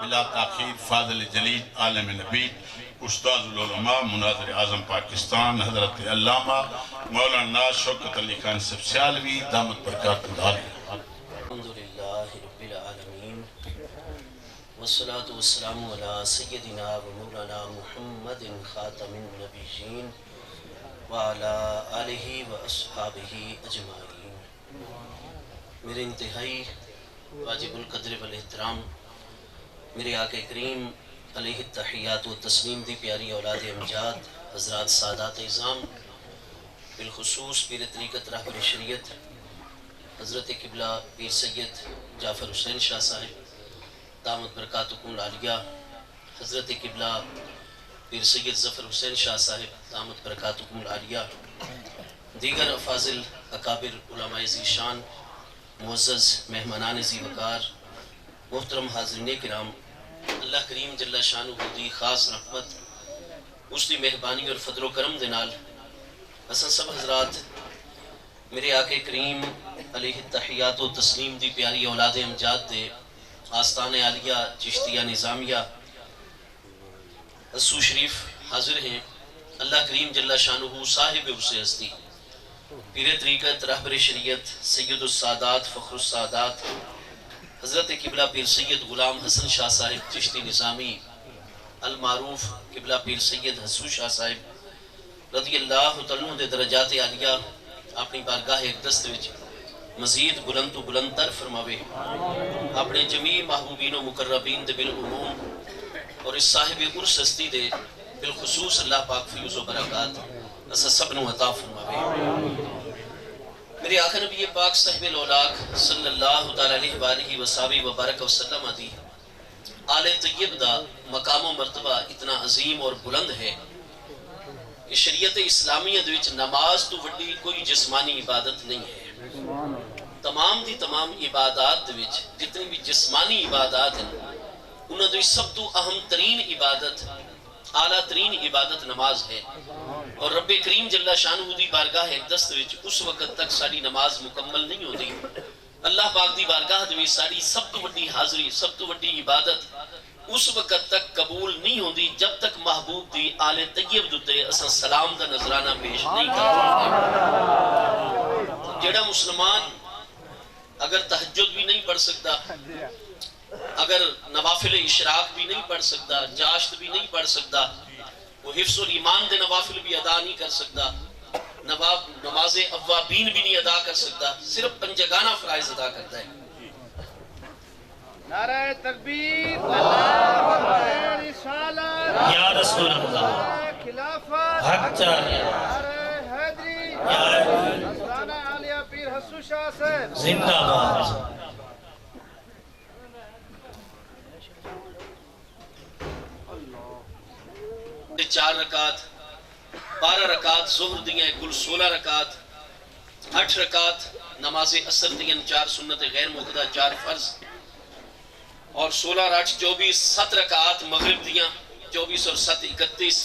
بلا تاخیر فاضل جلیل عالم نبی استاد العلماء مناظر اعظم پاکستان حضرت علامہ مولانا شوکت علی خان سبسیالوی دامت برکات العالی. الحمدللہ رب العالمین والصلاة والسلام علی سیدنا و مولانا محمد خاتم النبیین وعلی آلہ و اصحابہ اجمعین. میرے انتہائی واجب القدر والاحترام میرے آقا کریم علیہ التحیات و تسلیم دی پیاری اولاد امجاد حضرات سادات اعظام، بالخصوص پیر طریقت رہبر شریعت حضرت قبلہ پیر سید جعفر حسین شاہ صاحب دامت برکاتکم العالیہ، حضرت قبلہ پیر سید ظفر حسین شاہ صاحب دامت برکاتکم العالیہ، دیگر افاضل اکابر علماء ذی شان، معزز مہمانان ذی وقار، محترم حاضرین کرام، اللہ کریم جل شانہ دی خاص رحمت اس دی مہربانی اور فضل و کرم دے نال اساں سب حضرات میرے آقا کریم علیہ التحیات و تسلیم دی پیاری اولاد امجاد دے آستان عالیہ چشتیہ نظامیہ اسو شریف حاضر ہیں. اللہ کریم جل شانہ صاحب اسے ہستی پیر طریقت رہبر شریعت سید السادات فخر السادات حضرت قبلہ پیر سید غلام حسن شاہ صاحب چشتی نظامی المعروف قبلہ پیر سید حسو شاہ صاحب رضی اللہ تعالیٰ دے درجات عالیہ اپنی بارگاہ اقدس وچ مزید بلند و بلند تر فرماوے. اپنے جمیع محبوبین و مقربین دے بالعموم اور اس صاحب عرس ہستی دے بالخصوص اللہ پاک فیوز و برکات اسا سب نو عطا فرماوے. میرے آقا نبی پاک صاحب الاولاق صلی اللہ تعالیٰ علیہ وآلہ وصحبہ وبارک وسلم دی آل طیب دا مقام و مرتبہ اتنا عظیم اور بلند ہے کہ شریعت اسلامیہ دے وچ نماز تو وڈی کوئی جسمانی عبادت نہیں ہے. تمام دی تمام عبادات دے وچ جتنی بھی جسمانی عبادات ہیں انہاں دے سب تو اہم ترین عبادت اعلیٰ ترین عبادت نماز ہے. اور رب کریم جل شانہ دی بارگاہ اقدس وچ اس وقت تک ساری نماز مکمل نہیں ہوتی. اللہ پاک دی بارگاہ دے وچ ساری سب تو بڑی حاضری سب تو بڑی عبادت اس وقت تک قبول نہیں ہوتی جب تک محبوب دی آل طیب دے اساں سلام دا نذرانہ پیش نہیں کرتے. جڑا مسلمان اگر تہجد بھی نہیں پڑھ سکتا، اگر نوافل اشراق بھی نہیں پڑھ سکتا، جاشت بھی نہیں پڑھ سکتا، وہ حفظ الایمان دے نوافل بھی ادا نہیں کر سکتا، نماز اوابین بھی نہیں ادا کر سکتا، صرف پنجگانہ فرائض ادا کرتا ہے. نعرہ تکبیر، اللہ اکبر، رسالت یا رسول اللہ، خلافت، حق چاہیے، نعرہ حیدری، نذرانہ عالیہ پیر حسو شاہ صاحب زندہ باد. چار رکعت 12 رکعت ظہر دیاں کل 16 رکعت 8 رکعت نماز عصر دیاں 4 سنت غیر موقدہ 4 فرض اور 16 اور 8 24 7 رکعت مغرب دیاں 24 اور 7 31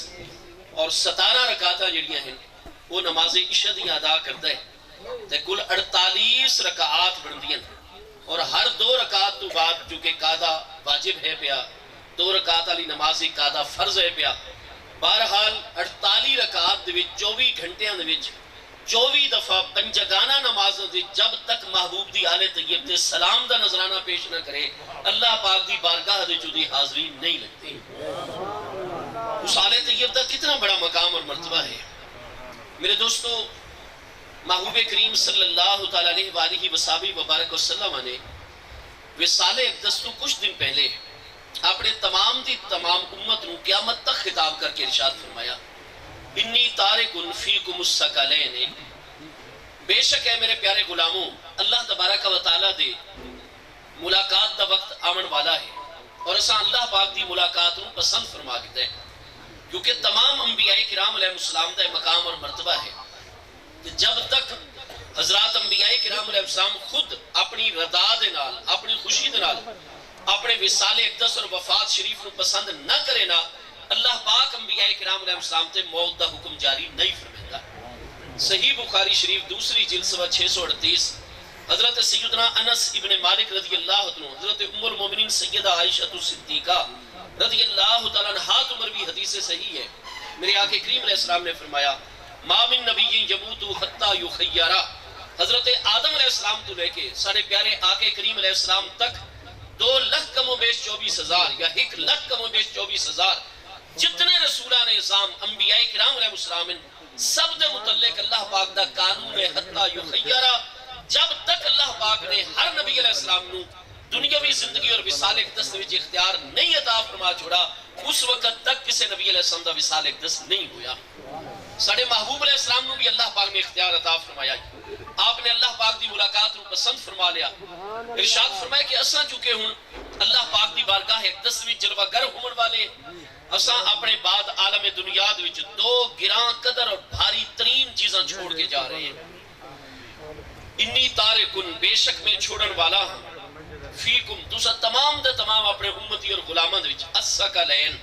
اور 17 رکعتاں جڑیاں ہیں وہ نماز عشاء دیاں ادا کرتا ہے تے کل 48 رکعات بندیاں اور ہر 2 رکعت تو بعد چونکہ قادہ واجب ہے پیا 2 رکعت والی نماز قادہ فرض ہے پیا. بہرحال 48 رکعات دے وچ 24 گھنٹیاں دے وچ 24 دفعہ پنجگانہ نماز دے جب تک محبوب دی آل طیب تے سلام دا نذرانہ پیش نہ کرے اللہ پاک دی بارگاہ دے چودی حاضری نہیں لگتی. اس آل طیب دا کتنا بڑا مقام اور مرتبہ ہے. میرے دوستو، محبوب کریم صلی اللہ تعالیٰ علیہ وآلہ وصحبہ وبارک وسلم نے وصال اقدس تو کچھ دن پہلے اپنے تمام دی تمام امت نو قیامت تک خطاب کر کے ارشاد فرمایا، انی تارکن فیکم الثقلین، بے شک ہے میرے پیارے غلاموں اللہ تبارک و تعالیٰ دے ملاقات دا وقت آمن والا ہے اور اساں اللہ پاک دی ملاقات نو پسند فرما دیتا ہے کیونکہ تمام انبیاء کرام علیہ السلام دا مقام اور مرتبہ ہے کہ جب تک حضرات انبیاء کرام علیہ السلام خود اپنی رضا دے نال اپنی خوشی دے نال اپنے وصال اقدس اور وفات شریف کو پسند نہ کرے نا اللہ پاک انبیاء کرام علیہ السلام تے موت دا حکم جاری نہیں فرمائے گا. صحیح بخاری شریف دوسری جلد صفحہ 638 حضرت سیدنا انس ابن مالک رضی اللہ عنہ، حضرت ام المومنین سیدہ عائشہ صدیقہ رضی اللہ تعالیٰ عنہا مروی حدیث صحیح ہے، میرے آقا کریم علیہ السلام نے فرمایا ما من نبی یموت حتی یخیرہ، حضرت آدم علیہ السلام تو لے کے سارے پیارے آقا کریم علیہ السلام تک 2,24,000 یا 1,24,000 جتنے رسولان نظام انبیاء کرام علیہ السلام سب دے متعلق اللہ پاک دا قانون حتی یخیرہ، جب تک اللہ پاک نے ہر نبی علیہ السلام نو دنیاوی زندگی اور وصال اقدس وچ اختیار نہیں عطا فرما چھوڑا، اس وقت تک کسی نبی علیہ السلام دا وصال اقدس نہیں ہویا۔ ساڑھے محبوب علیہ السلام نو بھی اللہ پاک نے اختیار عطا فرمایا، آپ نے اللہ پاک دی ملاقات رو پسند فرما لیا، ارشاد فرمایا کہ اساں چکے ہوں اللہ پاک دی بارگاہ اقدس وچ جلوہ گر ہومن والے، اساں اپنے بعد عالم دنیا وچ 2 گراں قدر اور بھاری ترین چیزاں چھوڑ کے جا رہے ہیں۔ انی تارکن، بے شک میں چھوڑن والا ہوں، فیکم تسا تمام دے تمام اپنے امتی اور غلاموں وچ الثقلین،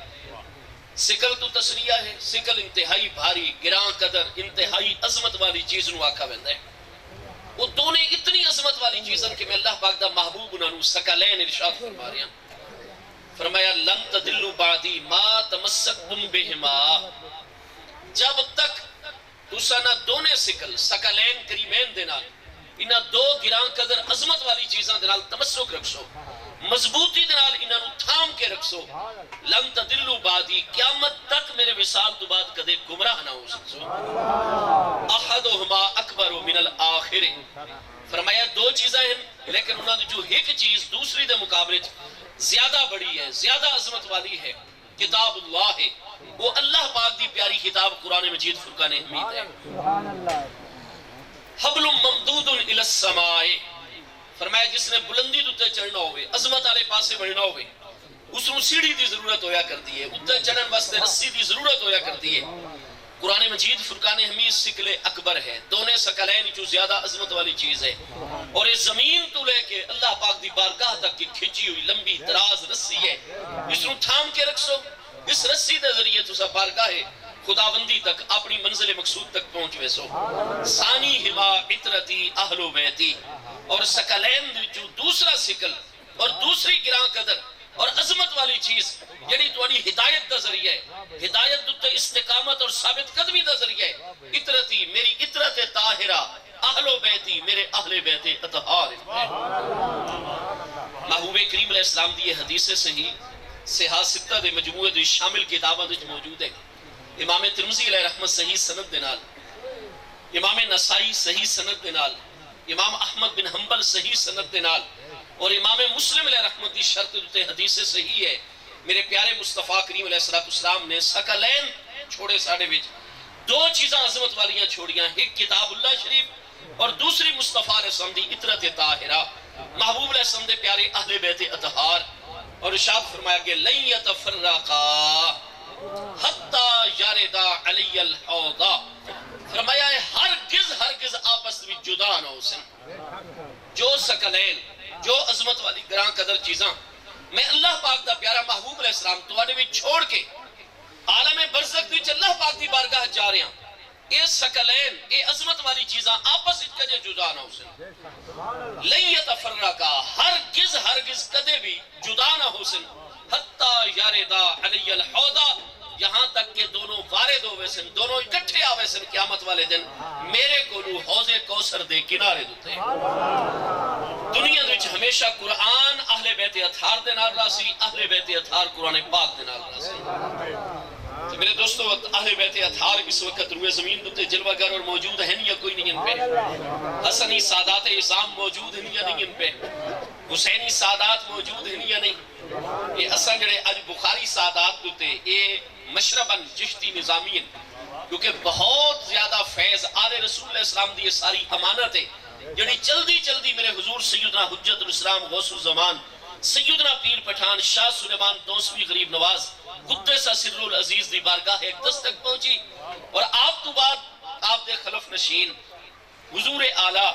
سکل تو تسریہ ہے، سکل انتہائی بھاری گراں قدر انتہائی عظمت والی چیز نو آکھا ویندا ہے، وہ دونے اتنی عظمت والی چیزاں کہ میں اللہ پاک دا محبوب انہاں نو ثقلین ارشاد فرما رہا ہوں۔ فرمایا لن تدلوا بعدی ما تمسکتم بہما، جب تک تسا نہ دونے سکل ثقلین کریمین دے نال انہاں 2 گراں قدر عظمت والی چیزاں دے نال تمسک رکھسو، مضبوطی دے نال انہاں نو تھام کے رکھسو، لن تدلوا بعدی، قیامت تک میرے وصال تو بعد کدے گمراہ نہ ہو سکسو۔ احدہما اکبر من الآخر، فرمایا 2 چیزیں ہیں لیکن انہاں جو ایک چیز دوسری دے مقابلے زیادہ بڑی ہے، زیادہ عظمت والی ہے، کتاب اللہ ہے، وہ اللہ پاک دی پیاری کتاب قرآن مجید فرقان حمید ہے۔ حبل ممدود الی السماء، فرمایا جس نے بلندی دوتے چڑھنا ہوئے، عظمت آلے پاسے بڑھنا ہوئے، اس نے سیڑھی دی ضرورت ہویا کرتی ہے، اتنے چڑھن واسطے رسی دی ضرورت ہویا کرتی ہے۔ قرآن مجید فرقان حمید سکل اکبر ہے، دونے سکلین جو زیادہ عظمت والی چیز ہے، اور اس زمین تو لے کے اللہ پاک دی بارگاہ تک کی کھچی ہوئی لمبی دراز رسی ہے، اس نے تھام کے رکھسو، اس رسی دے ذریعے تو سا بارگاہ ہے خداوندی تک اپنی منزل مقصود تک پہنچ ویسو۔ ثانی ہما عطرتی اہل بیتی، اور سکلین جو دوسرا سکل اور دوسری گراں قدر اور عظمت والی چیز یعنی توانی ہدایت دا ذریعہ ہے، ہدایت دوتے استقامت اور ثابت قدمی دا ذریعہ ہے، عطرتی میری عطرت طاہرہ، اہل بیتی میرے اہل بیت اطہار۔ محبوب کریم علیہ السلام دی یہ حدیث صحیح صحاح ستہ دے مجموعے دے شامل کتاباں وچ موجود ہے۔ امام ترمذی علیہ رحمت صحیح سند دے نال، امام نسائی صحیح سند دے نال، امام احمد بن حنبل صحیح سند دے نال، اور امام مسلم علیہ رحمت دی شرط دوتے حدیث صحیح ہے۔ میرے پیارے مصطفیٰ کریم علیہ السلام نے ثقلین چھوڑے ساڑے وچ 2 چیزاں عظمت والیاں چھوڑیاں، ایک کتاب اللہ شریف اور دوسری مصطفیٰ علیہ السلام دی عطرت طاہرہ، محبوب علیہ السلام دے پیارے اہل بیت اطہار، اور ارشاد فرمایا کہ لن یتفرقا حتی یاردا علی الحوض، فرمایا ہے ہرگز آپس میں جدا نہ ہو سن۔ جو ثقلین جو عظمت والی گراں قدر چیزاں میں اللہ پاک دا پیارا محبوب علیہ السلام تواڈے وچ چھوڑ کے عالم برزخ وچ اللہ پاک دی بارگاہ جا رہے ہیں، اے ثقلین اے عظمت والی چیزاں آپس وچ کدے جدا نہ ہو سن۔ لن یتفرقا، ہرگز کدے بھی جدا نہ ہو سن، حتی یاردا علی الحوض، یہاں تک کہ دونوں وارد ہوئے سن، دونوں اکٹھے آوے سن قیامت والے دن میرے کولو حوض کوثر دے کنارے دوتے۔ دنیا وچ ہمیشہ قرآن اہل بیت اطہار دے نال راسی، اہل بیت اطہار قرآن پاک دے نال راسی۔ تو میرے دوستو اہل بیت اطہار اس وقت روئے زمین دوتے جلوہ گر اور موجود ہیں یا کوئی نہیں ان پہ؟ حسنی سادات اسلام موجود ہیں یا نہیں ان پہ؟ حسینی سادات موجود ہیں یا نہیں؟ یہ اصلا جڑے اج بخاری سادات دوتے یہ مشرباً چشتی نظامین، کیونکہ بہت زیادہ فیض آل رسول اللہ السلام دی ساری امانت ہے، یعنی جلدی میرے حضور سیدنا حجت الاسلام غوث الزمان سیدنا پیر پٹھان شاہ سلیمان توسوی غریب نواز قدس سر العزیز دی بارگاہ اقدس تک پہنچی، اور آپ تو بعد آپ دے خلف نشین حضور اعلیٰ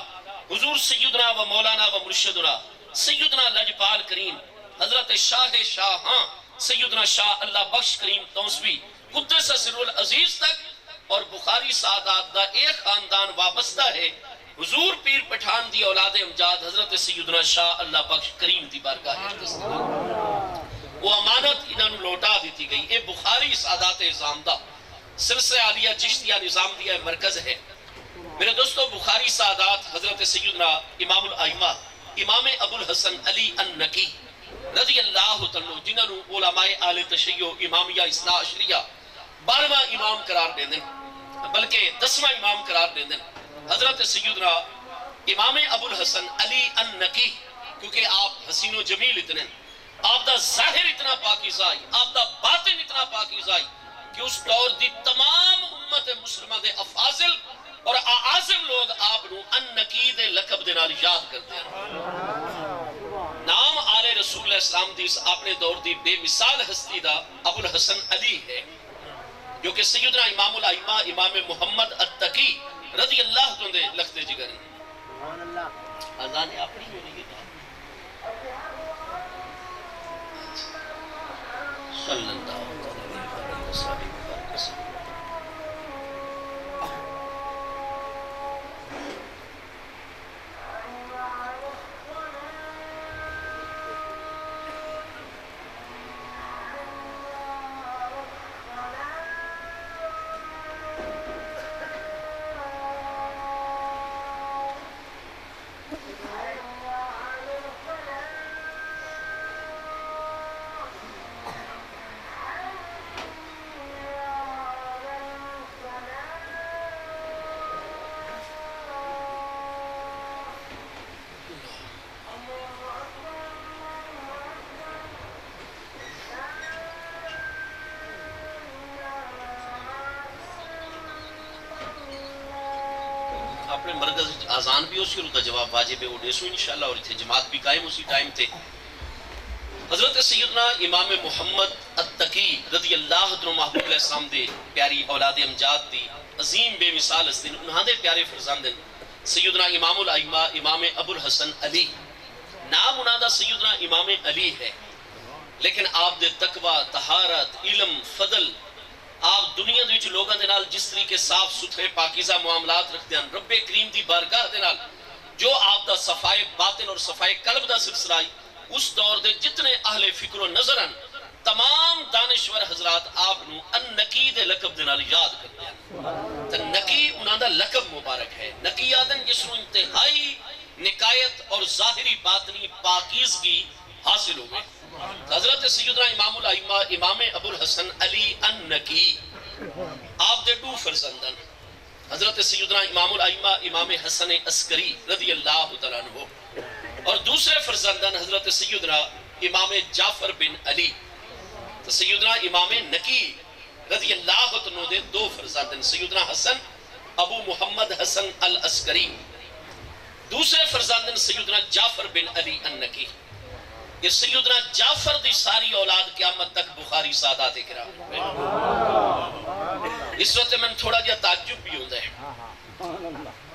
حضور سیدنا و مولانا و مرشدنا سیدنا لجپال کریم حضرت شاہ شاہاں سیدنا شاہ اللہ بخش کریم توسوی قدس سر العزیز تک، اور بخاری سعادات دا ایک خاندان وابستہ ہے حضور پیر پٹھان دی اولاد امجاد حضرت سیدنا شاہ اللہ بخش کریم دی بارگاہ وہ امانت انہوں نے لوٹا دیتی گئی. اے بخاری سادات زامدہ سلسلہ عالیہ چشتیہ نظام دیا مرکز ہے. میرے دوستو بخاری سادات حضرت سیدنا امام الائمہ امام ابو الحسن علی النقی رضی اللہ تعالیٰ جنہوں نے علماء آل تشیع امامیہ اثنا عشریہ 12واں امام قرار دے دیں بلکہ 10واں امام قرار دے دیں حضرت سیدنا امام ابو الحسن علی النقی. کیونکہ آپ حسین و جمیل اتنے آپ دا ظاہر اتنا پاکیزہ آئی آپ دا باطن اتنا پاکیزہ آئی کہ اس دور دی تمام امت مسلمہ دے افاضل اور اعظم لوگ آپ نو النقی دے لقب دے نال یاد کرتے ہیں. نام آل رسول اللہ السلام دی اپنے دور دی بے مثال ہستی دا ابو الحسن علی ہے جو کہ سیدنا امام الائمہ امام محمد التقی رضی اللہ تو دے لخت جگر ہیں. آزان اپنی ہو رہی ہے صلی اللہ علیہ وسلم. اپنے مرکز آزان بھی اسی اور کا جواب واجب ہے وہ دیسو انشاءاللہ اور اتھے جماعت بھی قائم اسی ٹائم تھے. حضرت سیدنا امام محمد التقی رضی اللہ عنہ محبوب علیہ السلام دے پیاری اولاد امجاد دی عظیم بے مثال استن انہاں دے پیارے فرزندن سیدنا امام الائمہ امام ابو الحسن علی. نام انہاں دا سیدنا امام علی ہے لیکن آپ دے تقوی طہارت علم فضل آپ دنیا دے وچ لوگاں دے نال جس طریقے صاف ستھرے پاکیزہ معاملات رکھتے ہیں رب کریم دی بارگاہ دے نال جو آپ دا صفائے باطن اور صفائے قلب دا سلسلہ آئی اس دور دے جتنے اہل فکر و نظرن تمام دانشور حضرات آپ نو النقی دے لقب دے نال یاد کرتے ہیں. تو نقی انہاں دا لقب مبارک ہے. نقی آدن جس نو انتہائی نکایت اور ظاہری باطنی پاکیزگی حاصل ہو گئے. حضرت سیدنا امام الائمہ امام ابو الحسن علی النقی آپ دے دو فرزندن حضرت سیدنا امام الائمہ امام حسن عسکری رضی اللہ تعالیٰ عنہ اور دوسرے فرزندن حضرت سیدنا امام جعفر بن علی. تو سیدنا امام نقی رضی اللہ عنہ دے دو فرزندن سیدنا حسن ابو محمد حسن العسکری دوسرے فرزندن سیدنا جعفر بن علی النقی. یہ سیدنا جعفر دی ساری اولاد قیامت تک بخاری سادات کرام. اس وقت میں تھوڑا جا تعجب بھی ہوتا ہے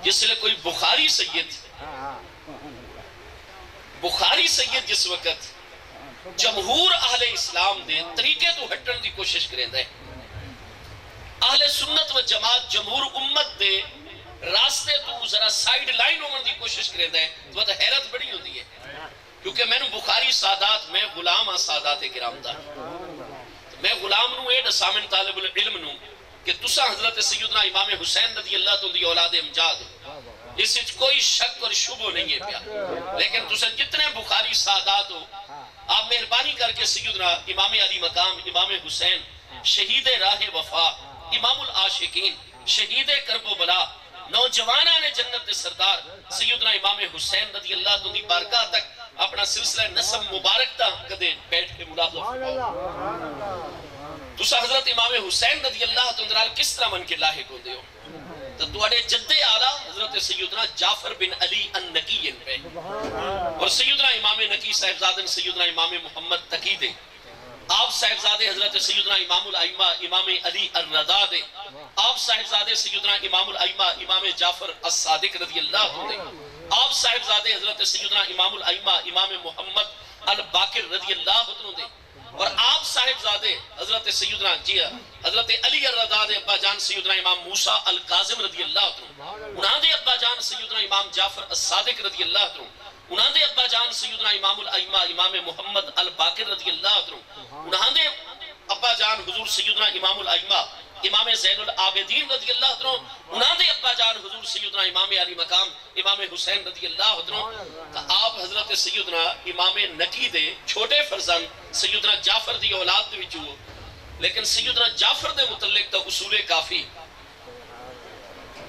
جس لئے کوئی بخاری سید جس وقت جمہور اہل اسلام دے طریقے تو ہٹن دی کوشش کریں دے اہل سنت و جماعت جمہور امت دے راستے تو ذرا سائیڈ لائن ہونے دی کوشش کریں دے تو وہ حیرت بڑی ہوتی ہے کیونکہ میں نے بخاری سادات میں غلام سادات کرام دا میں غلام نو ایڈ سامن طالب العلم نو کہ تسا حضرت سیدنا امام حسین رضی اللہ تعالیٰ دی اولاد امجاد اس سے کوئی شک اور شبہ نہیں ہے پیا لیکن تسا جتنے بخاری سادات ہو آپ مہربانی کر کے سیدنا امام علی مقام امام حسین شہید راہ وفا امام العاشقین شہید کرب و بلا نوجوانہ نے جنت سردار سیدنا امام حسین رضی اللہ تعالیٰ دی بارگاہ تک اپنا سلسلہ نسب مبارک تا کدے بیٹھ کے ملاحظہ تسا حضرت امام حسین رضی اللہ تعالیٰ کس طرح من کے لاحق ہو دے ہو تو تواڈے جد اعلیٰ حضرت سیدنا جعفر بن علی النقی پہ اور سیدنا امام نقی صاحبزادن سیدنا امام محمد تقی دے آپ صاحبزادے حضرت سیدنا امام الائمہ امام علی الرضا دے آپ صاحبزادے سیدنا امام الائمہ امام جعفر الصادق رضی اللہ دے آپ صاحبزادے حضرت سیدنا امام الائمہ امام محمد الباقر رضی اللہ عنہ دے اور آپ صاحبزادے حضرت سیدنا حضرت علی الرضا دے ابا جان سیدنا امام موسیٰ القاظم رضی اللہ عنہ، انہاں دے ابا جان سیدنا امام جعفر الصادق رضی اللہ عنہ، انہاں دے ابا جان سیدنا امام الائمہ امام محمد الباقر رضی اللہ عنہ، انہاں دے ابا جان حضور سیدنا امام الائمہ امام زین العابدین رضی اللہ عنہ، انہاں دے ابا جان حضور سیدنا امام علی مقام امام حسین رضی اللہ عنہ، کہ آپ حضرت سیدنا امام نقی دے چھوٹے فرزند سیدنا جعفر دی اولاد دے وچوں، لیکن سیدنا جعفر دے متعلق تا اصول کافی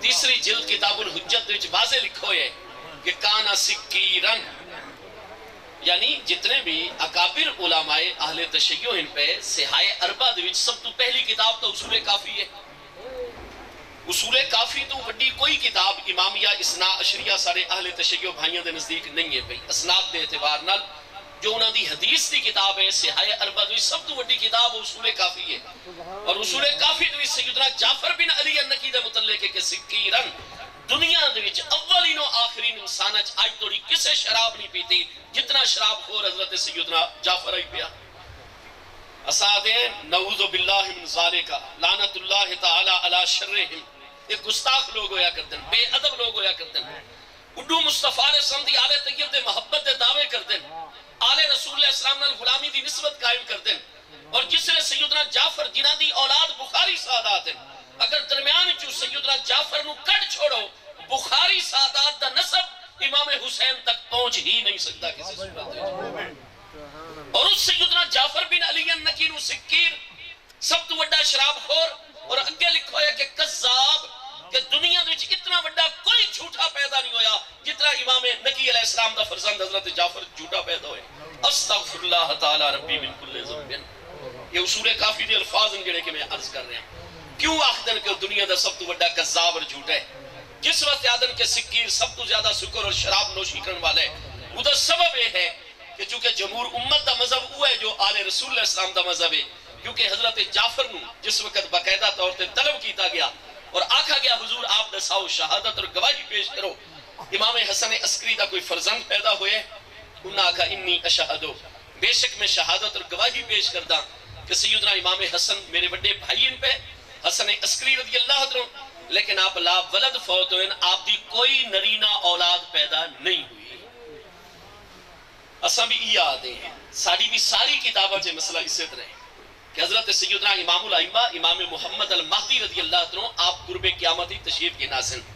تیسری جلد کتاب الحجت دے وچ واضح لکھو ہے کہ کانا سکیرن، یعنی جتنے بھی اکابر علماء اہل تشیع ان پہ سہائے اربع دے وچ سب تو پہلی کتاب تو اصول کافی ہے۔ اصول کافی تو بڑی کوئی کتاب امامیہ اسنا اشریہ سارے اہل تشیع بھائیوں دے نزدیک نہیں ہے بھئی، اسناد دے اعتبار نال جو انہاں دی حدیث دی کتاب ہے سہائے اربع دے وچ سب تو بڑی کتاب اصول کافی ہے، اور اصول کافی دے وچ سیدنا جعفر بن علی النقی دے متعلق ہے کہ سکیرن دنیا دے وچ اولین و آخرین انسان آج توڑی کسے شراب نہیں پیتی جتنا شراب خور حضرت سیدنا جعفر آئی پیا۔ اسادین نعوذ باللہ من ذالکا لعنت اللہ تعالی علی شرہم، ایک گستاخ لوگ ہویا کرتن، بے ادب لوگ ہویا کرتن، اڈو مصطفیٰ علیہ السلام دی آل طیب دے محبت دے دعوے کردن، آل رسول اللہ السلام نال غلامی دی نسبت قائم کردن، اور جس نے سیدنا جعفر جنہ دی اولاد بخاری سادات ہیں، اگر درمیان چو سیدنا جعفر نو کٹ چھوڑو بخاری سادات دا نسب امام حسین تک پہنچ ہی نہیں سکتا کسی صورت ہے۔ اور اس سیدنا جعفر بن علی النقی نو سکیر سب تو وڈا شراب خور، اور اگے لکھو ہے کہ قذاب، کہ دنیا دے وچ اتنا وڈا کوئی جھوٹا پیدا نہیں ہویا جتنا امام نقی علیہ السلام دا فرزند حضرت جعفر جھوٹا پیدا ہوئے۔ استغفر اللہ تعالی ربی من کل ذنب، یہ اصول کافی دے الفاظ ہیں جڑے کہ میں عرض کر رہا ہوں۔ کیوں آخدن کہ دنیا دا سب تو وڈا قذاب اور جھوٹا ہے؟ جس وقت آدن کے سکیر سب تو زیادہ سکر اور شراب نوشی کرن والے، وہ دا سبب یہ ہے کہ چونکہ جمہور امت دا مذہب وہ ہے جو آل رسول اللہ السلام دا مذہب ہے، کیونکہ حضرت جعفر نو جس وقت باقاعدہ طور تے طلب کیتا گیا اور آکھا گیا حضور آپ دساؤ شہادت اور گواہی پیش کرو، امام حسن عسکری دا کوئی فرزند پیدا ہوئے، انہاں آکھا انی اشہدو، بے شک میں شہادت اور گواہی پیش کردہ کہ سیدنا امام حسن میرے بڑے بھائی ان پہ حسن عسکری رضی اللہ عنہ، لیکن آپ لا ولد فوت ہوئے، آپ دی کوئی نرینہ اولاد پیدا نہیں ہوئی۔ اساں بھی یہ آدھے ہیں، ساری بھی ساری کتابہ جے مسئلہ اس سے طرح ہے کہ حضرت سیدنا امام الائمہ امام محمد المہدی رضی اللہ عنہ آپ قرب قیامتی تشریف کے ناظرین،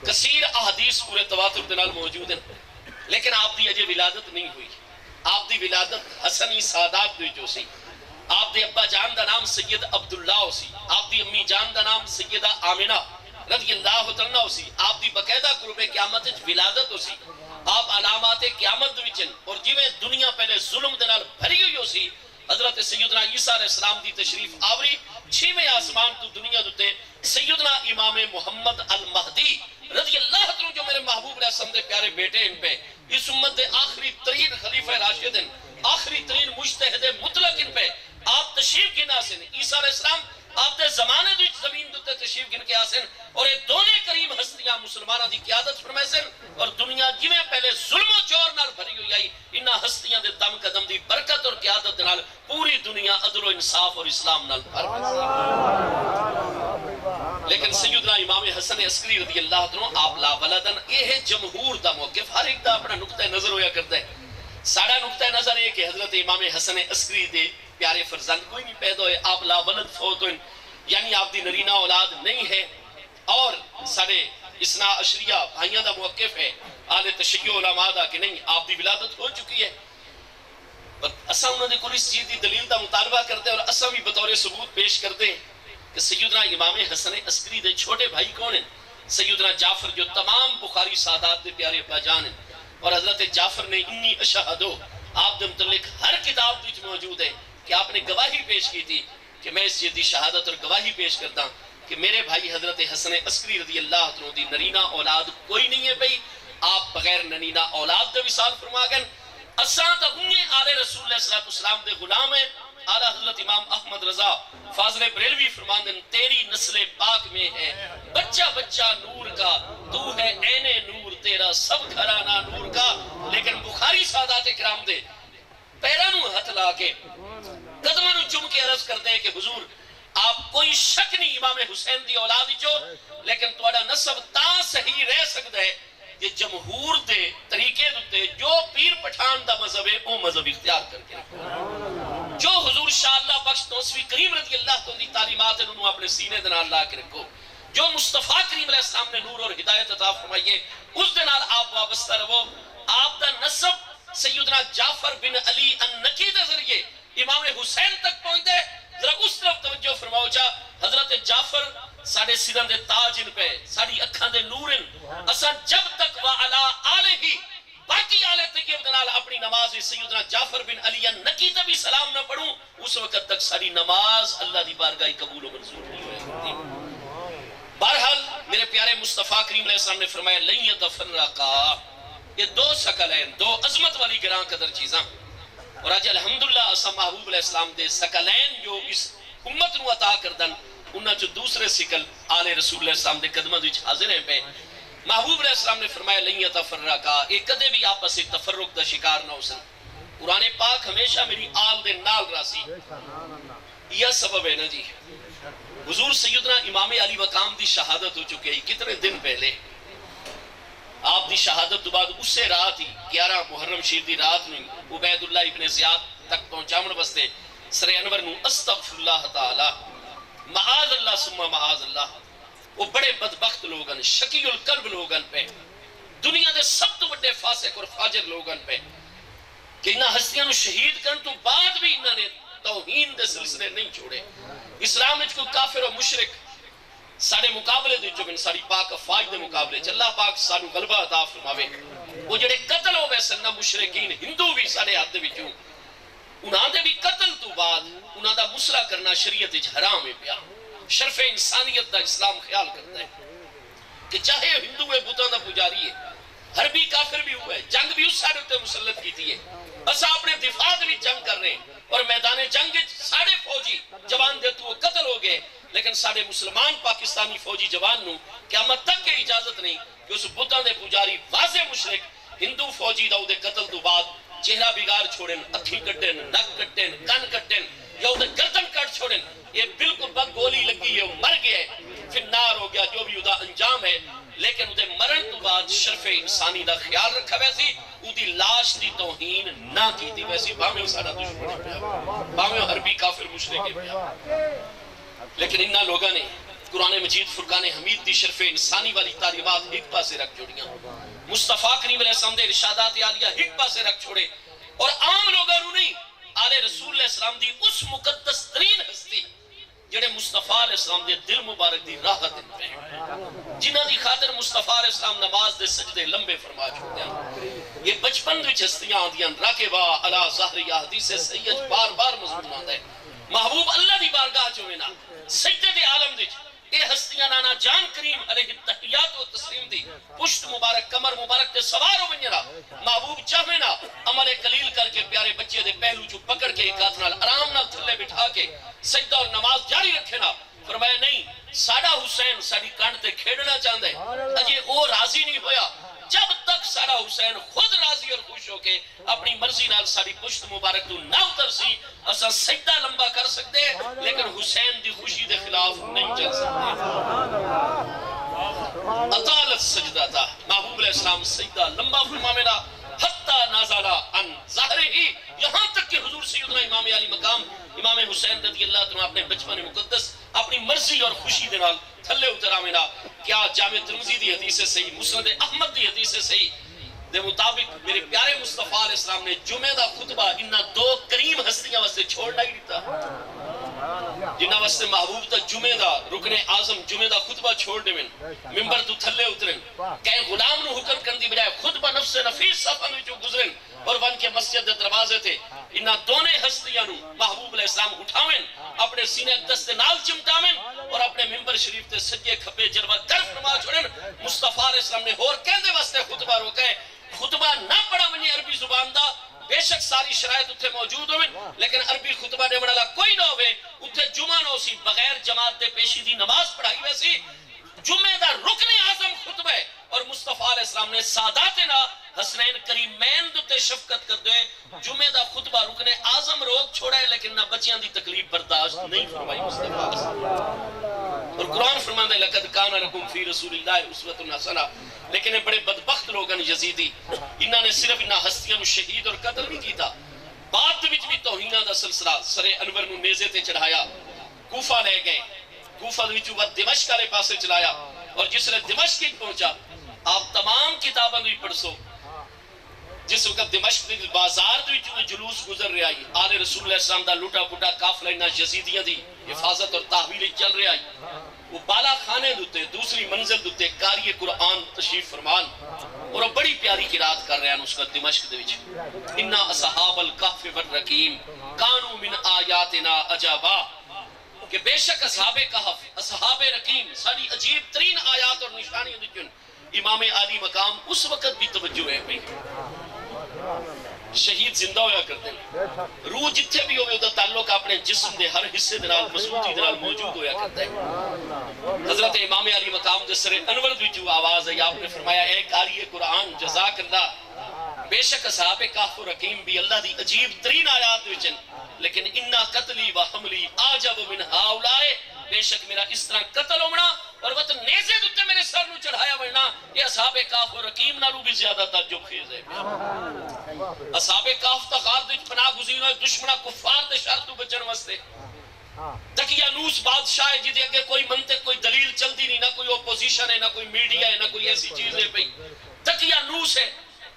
کثیر احادیث پورے تواتر دنال موجود ہیں، لیکن آپ دی اجے ولادت نہیں ہوئی۔ آپ دی ولادت حسنی سادات دوئی جو سی، آپ دے ابا جان دا نام سید عبداللہ ہو سی، آپ دی امی جان دا نام سیدہ آمنہ رضی اللہ عنہ ہو سی، آپ دی بقیدہ قرب قیامت ولادت ہو سی، آپ علامات قیامت دوچن، اور جویں دنیا پہلے ظلم دنال بھری ہوئی ہو سی، حضرت سیدنا عیسیٰ علیہ السلام دی تشریف آوری، چھویں آسمان تو دنیا دوتے سیدنا امام محمد المہدی رضی اللہ عنہ جو میرے محبوب علیہ السلام دے پیارے بیٹے ان پہ، اس امت دے آخری ترین خلیفہ راشد ہیں، آخری ترین مجتہد مطلق ان پہ آپ تشریف گنا سن، عیسیٰ علیہ السلام آپ دے زمانے دوچ زمین دوتے تشریف گن کے آسن، اور یہ دونے کریم ہستیاں مسلمانہ دی قیادت فرمائے سن، اور دنیا جویں پہلے ظلم و چور نال بھری ہوئی آئی، انہاں ہستیاں دے دم قدم دی برکت اور قیادت نال پوری دنیا عدل و انصاف اور اسلام نال بھر گئی۔ لیکن سیدنا امام حسن عسکری رضی اللہ عنہ آپ لا ولدن، یہ ہے جمہور دا موقف، ہر ایک دا اپنا نقطہ نظر ہویا کرتا ہے۔ ساڑھا نقطہ نظر ہے کہ حضرت امام حسن عسکری دے پیارے فرزند کوئی نہیں پیدا ہوئے، آپ لا ولد فوت ہوئے، یعنی آپ دی نرینہ اولاد نہیں ہے، اور سارے اسنا اشریہ بھائیاں دا موقف ہے آل تشیع علماء دا کہ نہیں آپ دی ولادت ہو چکی ہے۔ اساں انہوں نے کوئی اس چیز دی دلیل دا مطالبہ کرتے ہیں، اور اساں بھی بطور ثبوت پیش کرتے ہیں کہ سیدنا امام حسن عسکری دے چھوٹے بھائی کون ہیں؟ سیدنا جعفر جو تمام بخاری سادات دے پیارے ابا جان ہیں، اور حضرت جعفر نے انی اشہدو آپ دے متعلق ہر کتاب دیچ موجود ہے کہ آپ نے گواہی پیش کی تھی کہ میں اس چیز شہادت اور گواہی پیش کرتا ہوں کہ میرے بھائی حضرت حسن عسکری رضی اللہ عنہ دی نرینہ اولاد کوئی نہیں ہے بھئی، آپ بغیر نرینہ اولاد دے وصال فرما گئے۔ اساں تا انہیں آل رسول اللہ صلی اللہ علیہ وسلم دے غلام ہیں۔ اعلیٰ حضرت امام احمد رضا فاضل بریلوی فرماندن تیری نسل پاک میں ہے بچہ بچہ نور کا، تو ہے عین نور تیرا سب گھرانہ نور کا۔ لیکن بخاری سادات کرام دے پیروں نو ہاتھ لا کے قدموں نو چم کے عرض کرتے ہیں کہ حضور آپ کوئی شک نہیں امام حسین دی اولاد چو، لیکن تہاڈا نسب تاں صحیح رہ سکتا ہے کہ جمہور دے طریقے دے جو پیر پٹھان دا مذہب ہے وہ مذہب اختیار کر کے رکھو، جو حضور شاہ اللہ بخش توسوی کریم رضی اللہ تو دی تعلیمات انہوں اپنے سینے دے نال لا کے رکھو، جو مصطفیٰ کریم علیہ السلام نے نور اور ہدایت عطا فرمائیے اس دے نال آپ وابستہ رہو۔ آپ دا نسب سیدنا جعفر بن علی النکی دے ذریعے امام حسین تک پہنچتے، ذرا اس طرف توجہ فرماؤ جا۔ حضرت جعفر ساڑھے سرن دے تاج ان پہ، ساڑھی اکھاں دے نور ان، اساں جب تک وعلا آلہ ہی باقی آلہ طیب دنال اپنی نماز سیدنا جعفر بن علی النکی تے بھی سلام نہ پڑھوں، اس وقت تک ساری نماز اللہ دی بارگاہ قبول و منظور نہیں ہوئے۔ بہرحال میرے پیارے مصطفیٰ کریم علیہ السلام نے فرمایا لن یتفرقا، یہ دو ثقلین، دو عظمت والی گراں قدر چیزاں، اور آج الحمدللہ اسا محبوب علیہ السلام دے ثقلین جو اس امت نو عطا کردن انہاں جو دوسرے ثقل آل رسول اللہ السلام دے قدمہ وچ حاضر ہیں پہ۔ محبوب علیہ السلام نے فرمایا لن یتفرقا، ایک کدے بھی آپس سے تفرق دا شکار نہ ہو سن۔ قرآن پاک ہمیشہ میری آل دے نال راسی، یہ سبب ہے نا جی۔ حضور سیدنا امام علی مقام دی شہادت ہو چکے ہی کتنے دن پہلے، آپ دی شہادت تو بعد اس سے رات ہی 11 محرم شریف دی رات میں عبید اللہ ابن زیاد تک پہنچامن واسطے سر انور نو استغفر اللہ تعالی معاذ اللہ ثم معاذ اللہ، وہ بڑے بدبخت لوگن، شکی القلب لوگن پہ، دنیا دے سب تو بڑے فاسق اور فاجر لوگن پہ، کہ انہاں ہستیاں نو شہید کرن تو بعد بھی انہاں نے توہین دے سلسلے نہیں چھوڑے۔ اسلام میں کوئی کافر و مشرک سارے مقابلے دے جو ساری پاک افواج دے مقابلے اللہ پاک سانو غلبہ عطا فرماوے۔ وہ جڑے قتل ہو ویسے نہ مشرکین ہندو بھی سارے حد وچوں، انہاں دے بھی قتل تو بعد انہاں دا مسئلہ کرنا شریعت وچ حرام ہے پیا۔ شرف انسانیت دا اسلام خیال کرتا ہے کہ چاہے ہندو ہے بتاں دا پجاری ہے، حربی کافر بھی ہوا ہے، جنگ بھی اس سارے تے مسلط کیتی ہے، بس اپنے دفاع بھی جنگ کر رہے ہیں، اور میدان جنگ ساڑھے فوجی جوان دے تو قتل ہو گئے، لیکن ساڑھے مسلمان پاکستانی فوجی جوان نو قیامت تک کے اجازت نہیں کہ اس بتاں دے پجاری واضح مشرک ہندو فوجی دا دے قتل تو بعد چہرہ بگار چھوڑن، اکھی کٹن، نک کٹن، کن کٹن، یا دے گردن کٹ چھوڑن، یہ بالکل بگ گولی لگی ہے، وہ مر گیا ہے، پھر نار ہو گیا، جو بھی ادا انجام ہے، لیکن ادھے مرن تو بعد شرف انسانی دا خیال رکھا ویسی، ادھی لاش دی توہین نہ کی تھی ویسی، باہمیں سارا دشمن ہے پیا، باہمیں حربی کافر مشرک ہے پیا۔ لیکن انہا لوگاں نے قرآن مجید فرقان حمید دی شرف انسانی والی تعلیمات ایک پاسے رکھ چھوڑیاں، مصطفیٰ کریم علیہ السلام دے ارشادات عالیہ ایک پاسے رکھ چھوڑے، اور عام لوگاں نو نہیں، آل رسول علیہ السلام دی اس مقدس ترین ہستی جڑے مصطفیٰ علیہ السلام دے دل مبارک دی راحت ان پہ، جنہ دی خاطر مصطفیٰ علیہ السلام نماز دے سجدے لمبے فرما چھوڑ دیا۔ یہ بچپن وچ ہستیاں آندیاں راکبہ علی ظاہریہ حدیث سید بار بار مضمون آتا ہے، محبوب اللہ دی بارگاہ چوینا سجدے دے عالم وچ اے ہستیاں نانا جان کریم علیہ التحیات و تسلیم دی پشت مبارک کمر مبارک تے سوار ہو بنیرا، محبوب چاہوینا عمل قلیل کر کے پیارے بچے دے پہلو چو پکڑ کے ایک ہاتھ نال آرام نال تھلے بٹھا کے سجدہ اور نماز جاری رکھے نا۔ فرمایا نہیں، ساڑا حسین ساڑی کانٹ تے کھیڑنا چاہتا ہے، اجے او راضی نہیں ہویا جب تک ساڑا حسین خود راضی اور خوش ہو کے اپنی مرضی نال ساڑی پشت مبارک تو نہ اتر سی، اسا سجدہ لمبا کر سکتے لیکن حسین دی خوشی دے خلاف نہیں چل سکتے۔ اطالت سجدہ تھا، محبوب علیہ السلام سجدہ لمبا فرماوینا حتی نازلہ ان ظاہر ہی، یہاں تک کہ حضور سیدنا امام علی مقام امام حسین رضی اللہ عنہ اپنے بچپن مقدس اپنی مرضی اور خوشی دے نال تھلے اتراوینا۔ کیا جامع ترمذی دی حدیث صحیح، مسند احمد دی حدیث صحیح دے مطابق میرے پیارے مصطفیٰ علیہ السلام نے جمعہ دا خطبہ انہا دو کریم ہستیاں واسطے چھوڑنا ہی دیتا، جنہا واسطے محبوب تا جمعہ دا رکن اعظم جمعہ دا خطبہ چھوڑ دے ممبر تو تھلے اترن، کہیں غلام نو حکم کرن دی بجائے خطبہ نفس نفیس صفحہ میں جو گزرن اور ون کے مسجد دے دروازے تھے، انہا دونے ہستیاں نو محبوب علیہ السلام اٹھاویں، اپنے سینے دست نال چمٹاویں اور اپنے ممبر شریف تے سجے کھپے جلوہ در فرما چھوڑن۔ مصطفیٰ علیہ السلام نے اور کہندے واسطے خطبہ روکا ہے، خطبہ نہ پڑھا منی عربی زبان دا، بے شک ساری شرائط اتھے موجود ہوئے، لیکن عربی خطبہ دے منالا کوئی نہ ہوئے، اتھے جمعہ نہ ہو سی، بغیر جماعت دے پیشی دی نماز پڑھائی ویسی، جمعہ دا رکن اعظم خطبہ ہے، اور مصطفیٰ علیہ السلام نے ساداتنا حسنین کریمین دوتے شفقت کر دوئے جمعہ دا خطبہ رکن اعظم روک چھوڑا ہے لیکن نہ بچیاں دی تکلیف برداشت نہیں فرمائی مصطفیٰ علیہ السلام. اور قرآن فرماندہ ہے لَقَدْ كَانَ لَكُمْ فِي رَسُولِ اللَّهِ أُسْوَةٌ حَسَنَةٌ. لیکن یہ بڑے بدبخت لوگاں یزیدی انہاں نے صرف انہاں ہستیاں نو شہید اور قتل بھی کیتا، بعد وچ بھی توہینہ دا سلسلہ سر انور نو نیزے تے چڑھایا، کوفہ لے گئے، کوفہ وچوں بعد دمشق والے پاسے چلایا، اور جس نے دمشق کی پہنچا آپ تمام کتاباں بھی پڑھ سو. جس وقت دمشق دی بازار دی وچوں جلوس گزر رہا ہے، آل رسول اللہ السلام دا لوٹا پوٹا قافلہ انہاں یزیدیاں دی حفاظت اور تحویل چل رہا ہے. وہ بالا خانے دوتے دوسری منزل دوتے قاری قرآن تشریف فرمان اور وہ بڑی پیاری قرات کر رہے ہیں اس کا دمشق دے وچ. انا اصحاب الکہف والرقیم کانوا من آیاتنا عجبا، کہ بے شک اصحاب کہف اصحاب رقیم ساری عجیب ترین آیات اور نشانیاں دچن. امام عالی مقام اس وقت بھی توجہ ہے پئی، شہید زندہ ہویا کرتے ہیں، روح جتھے بھی ہوئے دا تعلق اپنے جسم دے ہر حصے دنال مضبوطی دنال موجود ہویا کرتا ہے. حضرت امام علی مقام دے سر انور وچوں آواز ہے، آپ نے فرمایا اے قاری قرآن جزاک اللہ، بے شک اصحاب کہف و رقیم بھی اللہ دی عجیب ترین آیات وچن، لیکن انا قتلی و حملی آجب من ہاؤلائے، بے شک میرا اس طرح قتل ہونا اور وقت نیزے دوتے میرے سر نو چڑھایا بڑھنا یہ اصحاب کہف و رقیم نالو بھی زیادہ تعجب خیز ہے. اصحاب کہف تا غار دے پناہ گزین ہوئے دشمنہ کفار دے شر تو بچن واسطے. دقیانوس بادشاہ جی دے اگے کوئی منطق کوئی دلیل چل دی نہیں، نہ کوئی اپوزیشن ہے، نہ کوئی میڈیا ہے، نہ کوئی ایسی چیز ہے. بھئی دقیانوس ہے،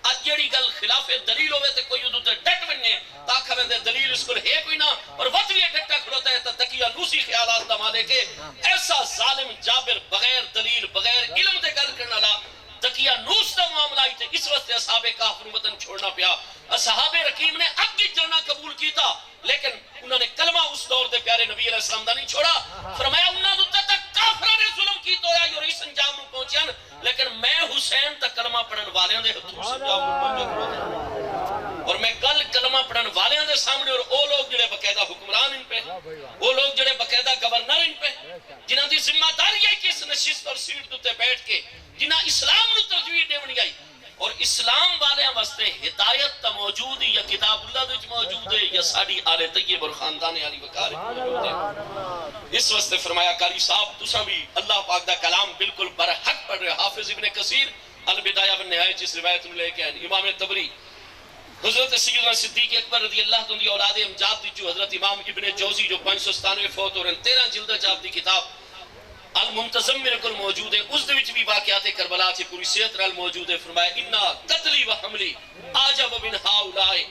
آج جیڑی گل خلاف دلیل ہوئے تے کوئی ادھو تے ڈٹ بننے تاکہ میں دلیل اس کو ہے کوئی نہ، اور وقت یہ ڈٹا کھڑوتا ہے تا دقیانوسی خیالات دما دے کے ایسا ظالم جابر بغیر دلیل بغیر علم دے گل کرنا لا دقیانوس دا معاملہ ہی تے اس وقت اصحاب کہف نو وطن چھوڑنا پیا. اصحاب رقیم نے اب کی جانا قبول کیتا لیکن انہوں نے کلمہ اس دور دے پیارے نبی علیہ السلام دا نہیں چھوڑا. فرمایا انہوں نے تک کافرہ نے ظلم کی تو یا اور اس انجام نو پہنچیاں، لیکن میں حسین تک کلمہ پڑھن والیاں دے ہتھوں سے انجام نو پہنچا. اور میں کل کلمہ پڑھن والیاں دے سامنے اور او لوگ جڑے باقاعدہ حکمران ان پہ، وہ لوگ جڑے باقاعدہ گورنر ان پہ، جنہاں دی ذمہ داری ہے کہ اس نشست اور سیٹ دوتے بیٹھ کے جنہاں اسلام نو ترجیح دیونی آئی، اور اسلام والے واسطے ہدایت تا موجود ہے یا کتاب اللہ وچ موجود ہے یا ساڈی آل طیب اور خاندان علی وقار موجود ہے. اس واسطے فرمایا قاری صاحب تساں بھی اللہ پاک دا کلام بالکل برحق پڑھ رہے. حافظ ابن کثیر البدایہ والنہایہ اس روایت میں لے کے آئے. امام تبری حضرت سیدنا صدیق اکبر رضی اللہ عنہ دی اولاد امجاد دی جو حضرت امام ابن جوزی جو 597 فوت اور 13 جلدہ چاپ دی کتاب المنتظم میرے کل موجود ہے، اس دے وچ بھی واقعات کربلا سے پوری صحت رال موجود ہے. فرمایا انا قتلی و حملی آجب من ہاؤلائے.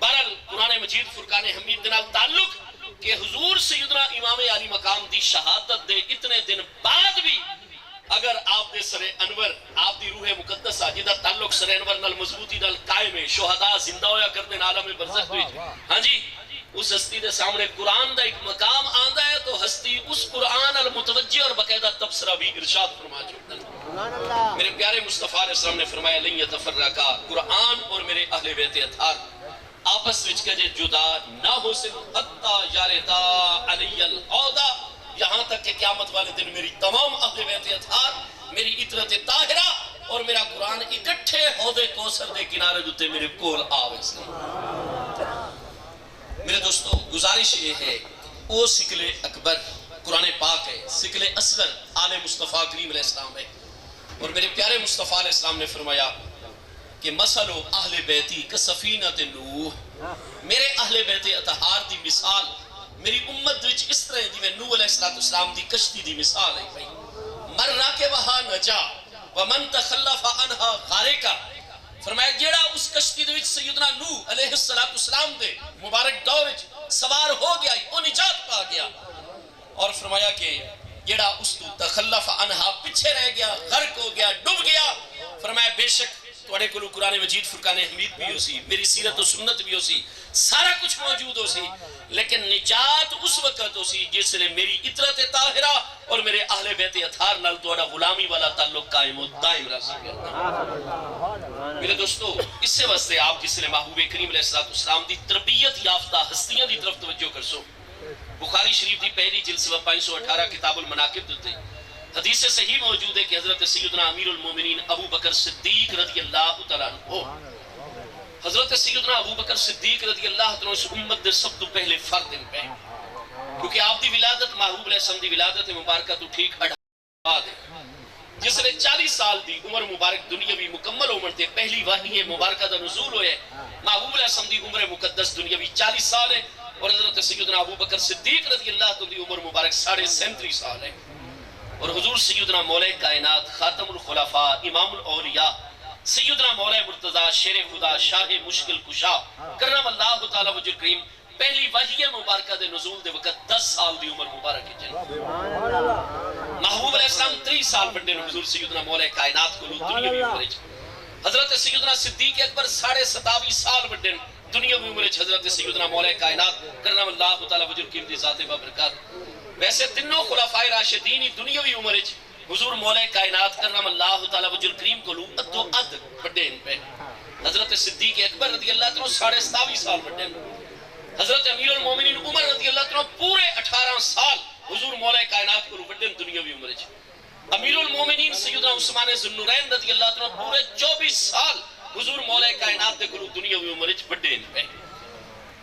بہرحال قرآن مجید فرقان حمید دنال تعلق کہ حضور سیدنا امام علی مقام دی شہادت دے اتنے دن بعد بھی اگر آپ دے سر انور آپ دی روح مقدسہ جدہ تعلق سر انور نال مضبوطی نال قائم ہے، شہداء زندہ ہویا کرتے عالم برزخ وچ، ہاں جی اس ہستی دے سامنے قرآن دا ایک مقام آندا ہے تو ہستی اس قرآن المتوجہ اور باقاعدہ تبصرہ بھی ارشاد فرما چھوڑتا ہے. میرے پیارے مصطفیٰ علیہ السلام نے فرمایا لن یتفرقا، قرآن اور میرے اہل بیت اطہار آپس وچ کجے جدا نہ ہو سکتے حتی یارتا علی العودہ، یہاں تک کہ قیامت والے دن میری تمام اہل بیت اطہار میری اطرت طاہرہ اور میرا قرآن اکٹھے عہدے کوثر دے کنارے دوتے میرے کول آوے سے. میرے دوستو گزارش یہ ہے وہ سکل اکبر قرآن پاک ہے، سکل اصغر آل مصطفیٰ کریم علیہ السلام ہے. اور میرے پیارے مصطفیٰ علیہ السلام نے فرمایا کہ مثل اہل بیتی کسفینۃ نوح، میرے اہل بیت اطہار دی مثال میری امت وچ اس طرح دی میں نوح علیہ السلام دی کشتی دی مثال ہے. بھائی من راکبہا نجا ومن تخلف عنہا غارقا. فرمایا جیڑا اس کشتی دے وچ سیدنا نوح علیہ السلام دے مبارک دور وچ سوار ہو گیا وہ نجات پا گیا. اور فرمایا کہ جیڑا اس تو تخلف عنہا پیچھے رہ گیا غرق ہو گیا ڈوب گیا. فرمایا بے شک توڑے کو قرآن مجید فرقان حمید بھی ہو سی، میری سیرت و سنت بھی ہو سی، سارا کچھ موجود ہو سی، لیکن نجات اس وقت ہو سی جس نے میری اطرت طاہرہ اور میرے اہل بیت اطہار نال توڑا غلامی والا تعلق قائم و دائم رہ سکتا. میرے دوستو اس سے واسطے آپ جس نے محبوب کریم علیہ السلام دی تربیت یافتہ ہستیاں دی طرف توجہ کر سو. بخاری شریف دی پہلی جلد 518 کتاب المناقب دیتے حدیث صحیح موجود ہے کہ حضرت سیدنا امیر المومنین ابو بکر صدیق رضی اللہ تعالیٰ عنہ، حضرت سیدنا ابو بکر صدیق رضی اللہ تعالیٰ اس امت دے سب تو پہلے فرد پہ، کیونکہ آپ دی ولادت محبوب علیہ السلام دی ولادت مبارکہ تو ٹھیک 18 ہے، جس نے 40 سال دی عمر مبارک دنیاوی مکمل عمر تے پہلی وحی مبارکہ دا نزول ہوئے، محبوب علیہ السلام دی عمر مقدس دنیاوی 40 سال ہے، اور حضرت سیدنا ابو بکر صدیق رضی اللہ تعالیٰ دی عمر مبارک 37.5 سال ہے، اور حضور سیدنا مولا کائنات خاتم الخلفاء امام الاولیاء سیدنا مولا مرتضی شیر خدا شاہ مشکل کشا کرم اللہ تعالیٰ وجہ کریم پہلی وحی مبارکہ دے نزول دے وقت 10 سال دی عمر مبارک ہے محبوب علیہ السلام 30 سال بڑے حضور سیدنا مولا کائنات کو دنیاوی عمر ہے، حضرت سیدنا صدیق اکبر 27.5 سال بڑے دنیاوی عمر ہے، حضرت سیدنا مولا کائنات کرم اللہ تعالیٰ وجہ کریم دی ذات بابرکات۔ ویسے تینوں خلفائے راشدین دنیاوی عمر ہے، حضور مولا کائنات کرم اللہ تعالیٰ وجہ کریم کو لو ادو اد بڑے ان پہ، حضرت صدیق اکبر رضی اللہ تعالیٰ 27.5 سال بڑے، حضرت امیر المومنین عمر رضی اللہ تعالیٰ پورے 18 سال حضور مولا کائنات کو بڑے دنیاوی عمر ہے، امیر المومنین سیدنا عثمان ذو النورین رضی اللہ تعالیٰ پورے 24 سال حضور مولا کائنات دے کو دنیاوی عمر ہے بڑے ان پہ،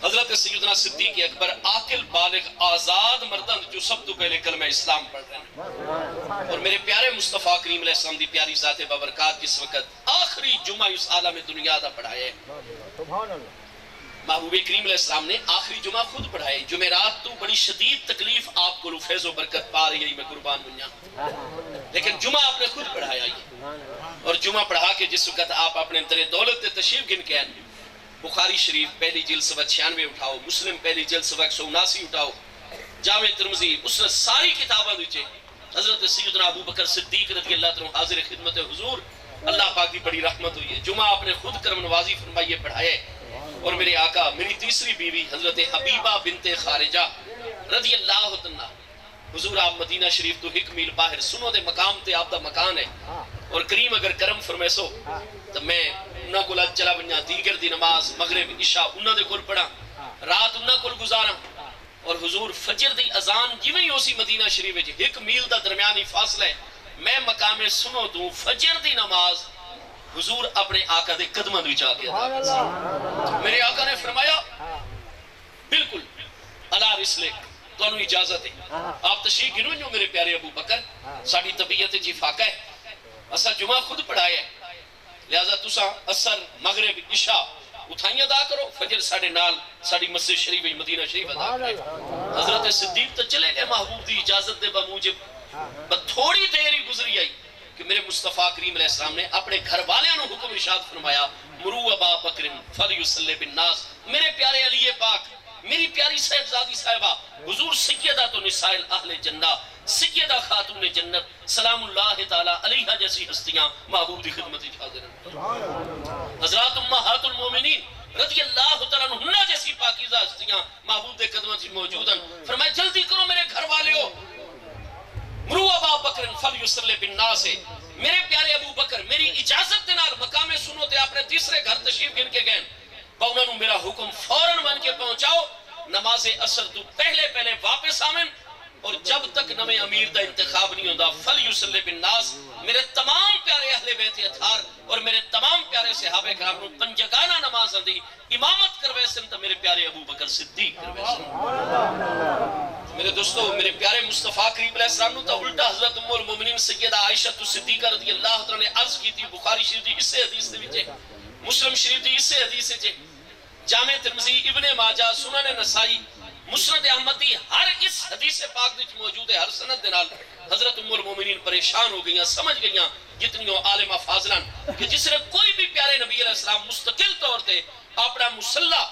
حضرت سیدنا صدیق اکبر عاقل بالغ آزاد مردان جو سب تو پہلے کلمہ اسلام پڑھ رہے ہیں، اور میرے پیارے مصطفیٰ کریم علیہ السلام دی پیاری ذات بابرکات جس وقت آخری جمعہ اس عالم دنیا دا پڑھائے، محبوب کریم علیہ السلام نے آخری جمعہ خود پڑھائے، جمعرات تو بڑی شدید تکلیف آپ کو فیض و برکت پا رہی ہے، میں قربان بنیا، لیکن جمعہ آپ نے خود پڑھایا اور جمعہ پڑھا کے جس وقت آپ اپنے در دولت تشریف گن کے بخاری شریف پہلی جلد صفحہ 96 اٹھاؤ، مسلم پہلی جلد صفحہ 179 اٹھاؤ، جامع ترمذی مسند ساری کتاباں دیچے حضرت سیدنا ابو بکر صدیق رضی اللہ عنہ حاضر خدمت حضور، اللہ پاک دی بڑی رحمت ہوئی ہے، جمعہ آپ نے خود کرم نوازی فرمائیے پڑھائے، اور میرے آقا میری تیسری بیوی حضرت حبیبہ بنت خارجہ رضی اللہ عنہ، حضور آپ مدینہ شریف تو 1 میل باہر سنو دے مقام تے آپ دا مکان ہے، اور کریم اگر کرم فرمیسو تو میں انہاں کو چلا بنیا دیگر دی نماز مغرب عشاء انہاں دے کول پڑھا، رات انہاں کول گزارا، اور حضور فجر دی اذان جویں ہی اسی مدینہ شریف وچ 1 میل دا درمیانی فاصلہ ہے، میں مقام سنو تو فجر دی نماز حضور اپنے آقا دے قدماں وچ آ کے میرے آقا نے فرمایا بالکل الا رسلک تانوں اجازت ہے، آپ تشریف گنو جو میرے پیارے ابو بکر ساڈی طبیعت جی فاقہ ہے، اسا جمعہ خود پڑھایا ہے، لہذا تسا اثر مغرب عشاء اٹھائیاں ادا کرو، فجر ساڑھے نال ساڑھی مسجد شریف مدینہ شریف ادا کرو۔ حضرت صدیق تو چلے گئے محبوب دی اجازت دے بموجب، تھوڑی دیر ہی گزری آئی کہ میرے مصطفیٰ کریم علیہ السلام نے اپنے گھر والیاں نو حکم ارشاد فرمایا مرو ابا بکر فلیصلی بالناس، میرے پیارے علی پاک، میری پیاری صاحبزادی صاحبہ حضور سیدہ تو نساء اہل جنہ، سیدہ خاتون جنت سلام اللہ تعالیٰ علیہ جیسی ہستیاں محبوب دی خدمت حاضر ہیں، حضرات امہات المومنین رضی اللہ تعالیٰ عنہ جیسی پاکیزہ ہستیاں محبوب دے قدمت موجود ہیں، فرمایا جلدی کرو میرے گھر والے ہو، مرو ابا بکر فلیصلی بالناس، میرے پیارے ابو بکر میری اجازت دے نال مقام سنو تے اپنے تیسرے گھر تشریف گن کے گئے، انہوں نے میرا حکم فوراً بن کے پہنچاؤ، نماز اثر تو پہلے واپس آمن، اور جب تک نویں امیر دا انتخاب نہیں ہوتا فلیصلی بالناس، میرے تمام پیارے اہل بیت اطہار اور میرے تمام پیارے صحابہ کرام کو پنجگانہ نماز دی امامت کروے سن تو میرے پیارے ابو بکر صدیق کروے سن۔ میرے دوستو میرے پیارے مصطفیٰ کریم علیہ السلام تو الٹا حضرت ام المومنین سیدہ عائشہ صدیقہ رضی اللہ عنہا نے عرض کی تھی، بخاری شریف دی اسے حدیث دے وچے، مسلم شریف دی اسے حدیث وچے، جامع ترمذی ابن ماجہ سنن نسائی مسند احمدی ہر اس حدیث پاک وچ موجود ہے، ہر سند دے نال حضرت ام المومنین پریشان ہو گئیاں، سمجھ گئیاں جتنیوں عالمہ فاضلان کہ جس نے کوئی بھی پیارے نبی علیہ السلام مستقل طور تے اپنا مسلح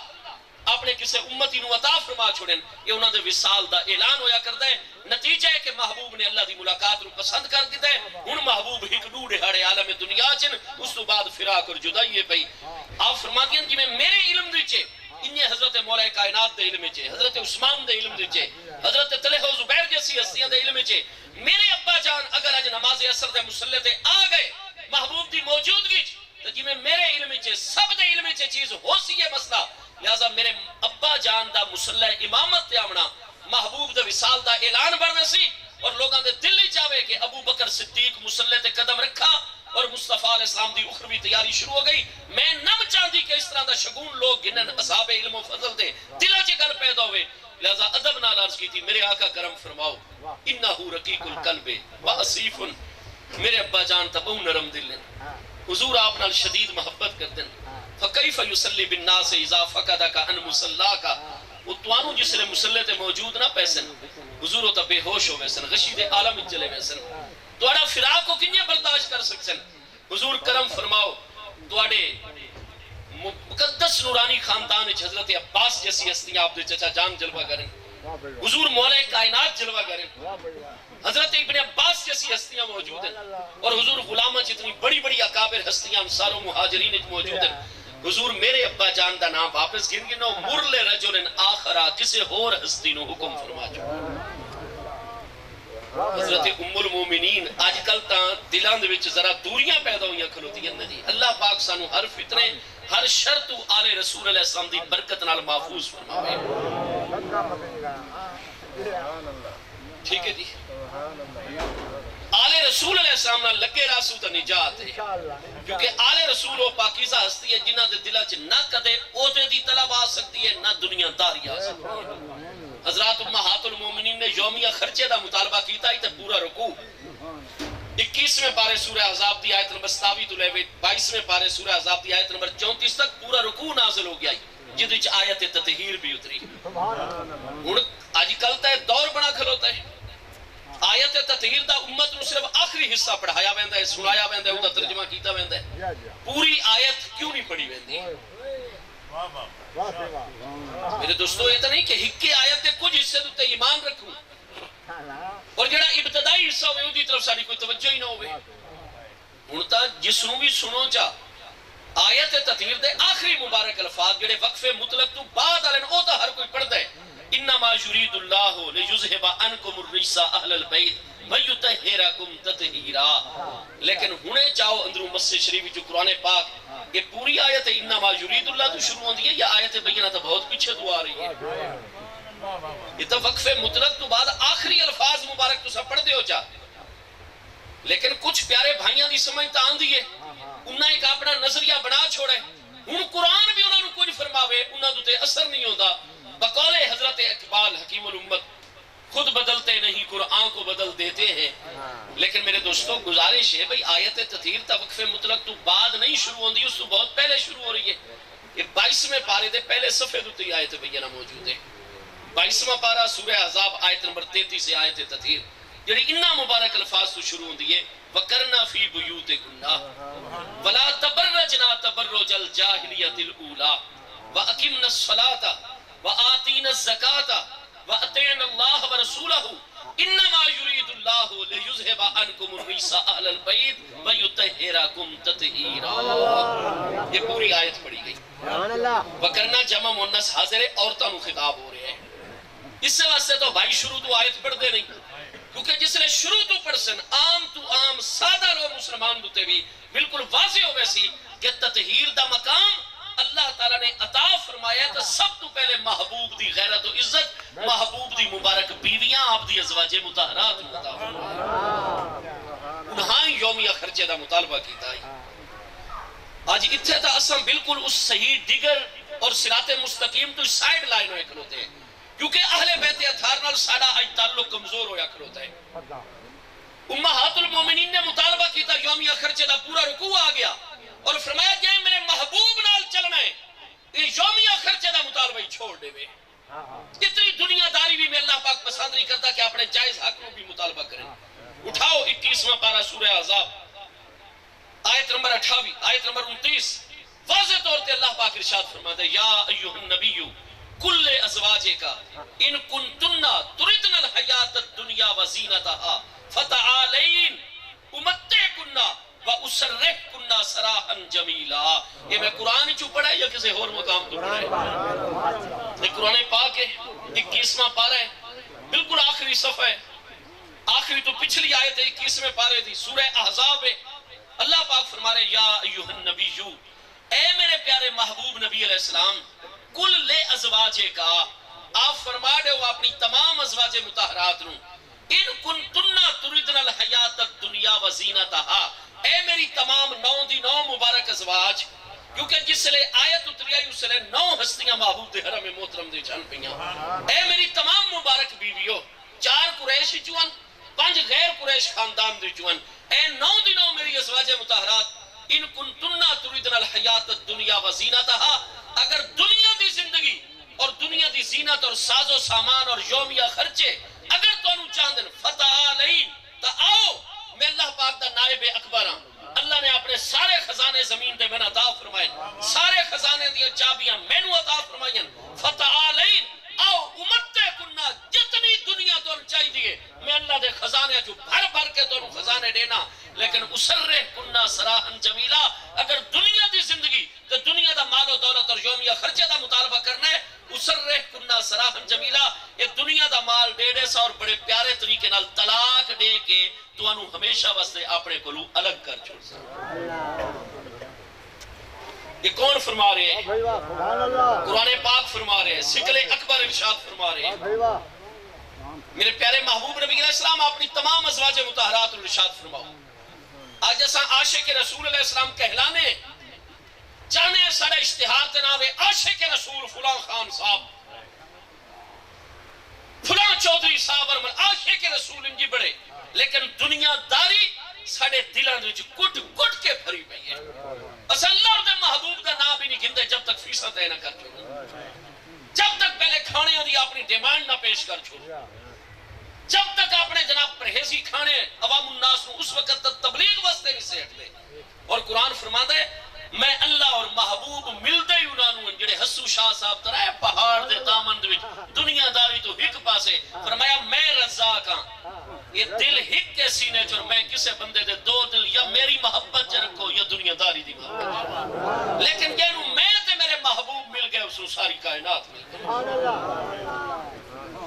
اپنے کسے امتی نو عطا فرما چھوڑن، یہ انہاں دے وصال دا اعلان ہویا کردا ہے، نتیجہ ہے کہ محبوب نے اللہ دی ملاقات نو پسند کر دیتا ہے، ہن محبوب ایک ڈوڑے ہڑے عالم دنیا چن، اس تو بعد فراق اور جدائی ہے پئی۔ آپ فرماتے ہیں کہ میں میرے علم دیچے انہیں حضرت مولا کائنات دے علم چے، حضرت عثمان دے علم چے، حضرت طلحہ و زبیر جیسی ہستیاں دے علم چے، میرے ابا جان اگر آج نماز اثر دے مسلح تے آ گئے محبوب دی موجودگی تو جی میں میرے علم چے سب دے علم چے چیز ہو سی ہے مسئلہ، لہذا میرے ابا جان دا مسلح امامت تے آمنا محبوب دا وصال دا اعلان بڑھنا سی، اور لوگاں دے دل ہی چاہے کہ ابو بکر صدیق مسلح تے قدم رکھا اور مصطفیٰ علیہ السلام دی اخروی تیاری شروع ہو گئی. میں نم چاہتی کہ اس طرح دا شگون لوگ گنن اصحاب علم و فضل دے دلہ چے گل پیدا ہوئے. لہذا ادب نال عرض کی تھی میرے آقا کرم فرماؤ انہو رقیق القلب و اسیف. میرے ابا جان تبو نرم دل ہیں, حضور آپ نال شدید محبت کر دیں. فکیف یصلی بالناس اذا فقدک عن مصلاک. وہ توانو جس لئے مسلح تے موجود نہ پیسن, حضور ہوتا بے ہوش ہو ویسن, غشید عالم چلے ویسن, توڑا فراق کو کنیا برداشت کر سکسن. حضور کرم فرماؤ توڑے مقدس نورانی خاندان حضرت عباس جیسی ہستیاں آپ دے چچا جان جلوہ کریں, حضور مولا کائنات جلوہ کریں, حضرت ابن عباس جیسی ہستیاں موجود ہیں, اور حضور غلامہ جتنی بڑی بڑی اکابر ہستیاں انصار و مہاجرین موجود ہیں. حضور میرے ابا جان دا نام واپس گن گنو مرل رجل آخرہ کسے ہور ہستی نو حکم فرما جو. حضرت ام المومنین آج کل تا دلان دے وچ ذرا دوریاں پیدا ہوئیاں کھلوتی ہیں جی. اللہ پاک سانو ہر فتنے ہر شرط آل رسول علیہ السلام دی برکت نال محفوظ فرماوے. ٹھیک ہے جی, آل رسول علیہ السلام نال لگے راسو تا نجات ہے, کیونکہ آل رسول وہ پاکیزہ ہستی ہے جنہ دے دلہ چ نہ کدے عہدے دی طلب آ سکتی ہے نہ دنیا داری آ سکتی ہے. حضرات امہات المومنین نے یومیہ خرچے دا مطالبہ کیتا ہی تے پورا رکوع 21ویں پارے سورہ احزاب دی آیت نمبر 27 تو لے 22ویں پارے سورہ احزاب دی آیت نمبر 34 تک پورا رکوع نازل ہو گیا جد وچ آیت تطہیر بھی اتری. ہن اج کل تے دور بنا کھلوتا ہے, آیت تطہیر دا امت نو صرف آخری حصہ پڑھایا ویندا ہے, سنایا ویندا ہے, او دا ترجمہ کیتا ویندا ہے. پوری آیت کیوں نہیں پڑھی ویندی؟ میرے دوستو یہ تو نہیں کہ ہکے آیت دے کچھ حصے تے ایمان رکھوں اور جڑا ابتدائی حصہ ہوئے ان دی طرف ساری کوئی توجہ ہی نہ ہوئے. ہونتا جس نو بھی سنو چا آیت تطہیر دے آخری مبارک الفاظ جڑے وقف مطلق تو بعد آلین او تا ہر کوئی پڑھ دے, انما یرید اللہ لیذہب عنکم الرجس اہل البیت ویطہرکم تطہیرا. لیکن ہونے چاہو اندروں مسجد شریف جو قرآن پاک یہ پوری آیت ہے انما یرید اللہ تو شروع ہوندی ہے, یا آیت بینہ تو بہت پیچھے تو آ رہی ہے. یہ تو وقف مطلق تو بعد آخری الفاظ مبارک تو سب پڑھ دے ہو چاہ, لیکن کچھ پیارے بھائیاں دی سمجھتا آندھی ہے, انہاں ایک اپنا نظریہ بنا چھوڑے. ہن قرآن بھی انہاں نو کچھ فرماوے انہاں تو تے اثر نہیں ہوندا. بقول حضرت اقبال حکیم الامت خود بدلتے نہیں قرآن کو بدل دیتے ہیں. لیکن میرے دوستوں گزارش ہے بھئی آیت تطہیر تا وقف مطلق تو بعد نہیں شروع ہوندی, اس تو بہت پہلے شروع ہو رہی ہے. یہ 22ویں پارے دے پہلے صفحے دوتی آیت بینہ موجود ہے. 22واں پارہ سورہ احزاب آیت نمبر 33 سے آیت تطہیر یعنی انہا مبارک الفاظ تو شروع ہوندی ہے وَقَرْنَا فِي بُيُوتِكُنَّا وَلَا تَبَرَّجْنَا تَبَرُّجَ الْجَاهِلِيَّةِ الْأُولَىٰ وَأَقِمْنَا الصَّلَاةَ وَآتِينَا الزَّكَاةَ وَأَطِعْنَا اللَّهَ وَرَسُولَهُ إِنَّمَا يُرِيدُ اللَّهُ لِيُذْهِبَ عَنْكُمُ الرِّجْسَ أَهْلَ الْبَيْتِ وَيُطَهِّرَكُمْ تَطْهِيرًا. یہ پوری آیت پڑھی گئی. وَقَرْنَا جمع مؤنث حاضر عورتوں کو خطاب ہو رہے ہیں. اس سے واسطے تو بھائی شروع تو آیت پڑھ دے نہیں, کیونکہ جس نے شروع تو پڑھ سن عام تو عام سادہ لوگ مسلمان دوتے بھی بالکل واضح ہو ویسی کہ تطہیر دا مقام اللہ تعالیٰ نے عطا فرمایا ہے. تو سب تو پہلے محبوب دی غیرت و عزت, محبوب دی مبارک بیویاں آپ دی ازواج مطہرات عطا فرمایا, انہاں یومیہ خرچے دا مطالبہ کیتا ہے. آج اتھے تا اسم بالکل اس صحیح ڈگر اور صراط مستقیم تو سائیڈ لائن ہوئے کھلوتے ہیں, کیونکہ اہل بیت اطہار نال ساڑا آج تعلق کمزور ہویا کھلوتا ہے. امہات المومنین نے مطالبہ کیتا یومیہ خرچے دا پورا رکوع آ گیا اور فرمایا جائے میرے محبوب نال چلنا ہے یہ یومیہ خرچے دا مطالبہ ہی چھوڑ دے وے. اتنی دنیا داری بھی میں اللہ پاک پسند نہیں کرتا کہ اپنے جائز حق میں بھی مطالبہ کریں. اٹھاؤ 21واں پارہ سورہ احزاب آیت نمبر 28 آیت نمبر 29 واضح طور تے اللہ پاک ارشاد فرماتا ہے یا ایھا النبی کل ازواجکا ان کنتن تردن الحیات الدنیا وزینتہا فتعالین امتعکن واسرحکن سراحا جمیلا. یہ میں قرآن چو پڑھا ہے یا کسی اور مقام تو پڑھا ہے؟ یہ قرآن پاک ہے 21واں پارہ ہے, بالکل آخری صفحہ ہے, آخری تو پچھلی آیت ہے 21ویں پارے دی سورہ احزاب ہے. اللہ پاک فرما رہے یا ایھا النبی اے میرے پیارے محبوب نبی علیہ السلام کل لے ازواجے کا آپ فرما دے ہو اپنی تمام ازواج مطہرات نو ان کنتن تردن الحیات الدنیا وزینتہا، اے میری تمام 9 مبارک ازواج، کیونکہ جس لئے آیت اتری آئی اس لئے 9 ہستیاں محبوب دے حرم محترم دے جان پہیاں، اے میری تمام مبارک بیویوں، 4 قریش چون 5 غیر قریش خاندان دے چون، اے 9 میری ازواج مطہرات، ان کنتن تردن الحیات الدنیا وزینتہا، اگر دنیا دی زندگی اور دنیا دی زینت اور ساز و سامان اور یومیہ خرچے اگر تو انہوں چاندن فتعالین تا آؤ، میں اللہ پاک دا نائب اکبر ہاں، اللہ نے اپنے سارے خزانے زمین دے میں عطا فرمائیں، سارے خزانے دیا چابیاں میں نے عطا فرمائیں، فتعالین آؤ امتے کننا جتنی دنیا تو چاہی دیئے میں اللہ دے خزانے جو بھر کے تو خزانے دینا، لیکن اسرہ کننا سراحن جمیلہ، اگر دنیا دی زندگی تو دنیا دا مال و دولت اور یومیہ خرچے دا مطالبہ کرنا ہے، اسرہ کننا سراحن جمیلہ، یہ دنیا دا مال دے سا اور بڑے پیارے طریقے نال طلاق دے کے تو انہوں ہمیشہ واسطے اپنے کلو الگ کر چھوڑ سا۔ یہ کون فرما رہے ہیں؟ قرآن پاک فرما رہے ہیں، سکل اکبر ارشاد فرما رہے ہیں۔ میرے پیارے محبوب نبی علیہ السلام اپنی تمام ازواج مطہرات ارشاد فرماؤ۔ آج جیسا عاشق رسول علیہ السلام کہلانے چاہنے سارا اشتہار تناوے عاشق رسول فلاں خان صاحب، فلاں چودھری صاحب اور عاشق رسول انجی بڑے، لیکن دنیا داری ساڑے دلان جو کٹ کٹ کے بھری پئی ہے۔ بس اللہ اور دے محبوب کا نام بھی نہیں گھندے جب تک فیصد ہے نہ کر چھوڑا، جب تک پہلے کھانے دی اپنی ڈیمانڈ نہ پیش کر چھوڑا، جب تک اپنے جناب پرہیزی کھانے عوام الناس کو اس وقت تک تبلیغ واسطے نہیں سے ہٹتے۔ اور قرآن فرما دے میں اللہ اور محبوب ملدے ہی انہوں جڑے حسو شاہ صاحب ترائے پہاڑ دے دامن دے دنیا داری تو ہک پاسے فرمایا میں رزاق ہاں، یہ دل ہک کے سینے چور میں کسے بندے دے 2 دل یا میری محبت چ رکھو یا دنیا داری دی محبت، لیکن کہنوں میں تے میرے محبوب مل گئے اس ساری کائنات مل گئے۔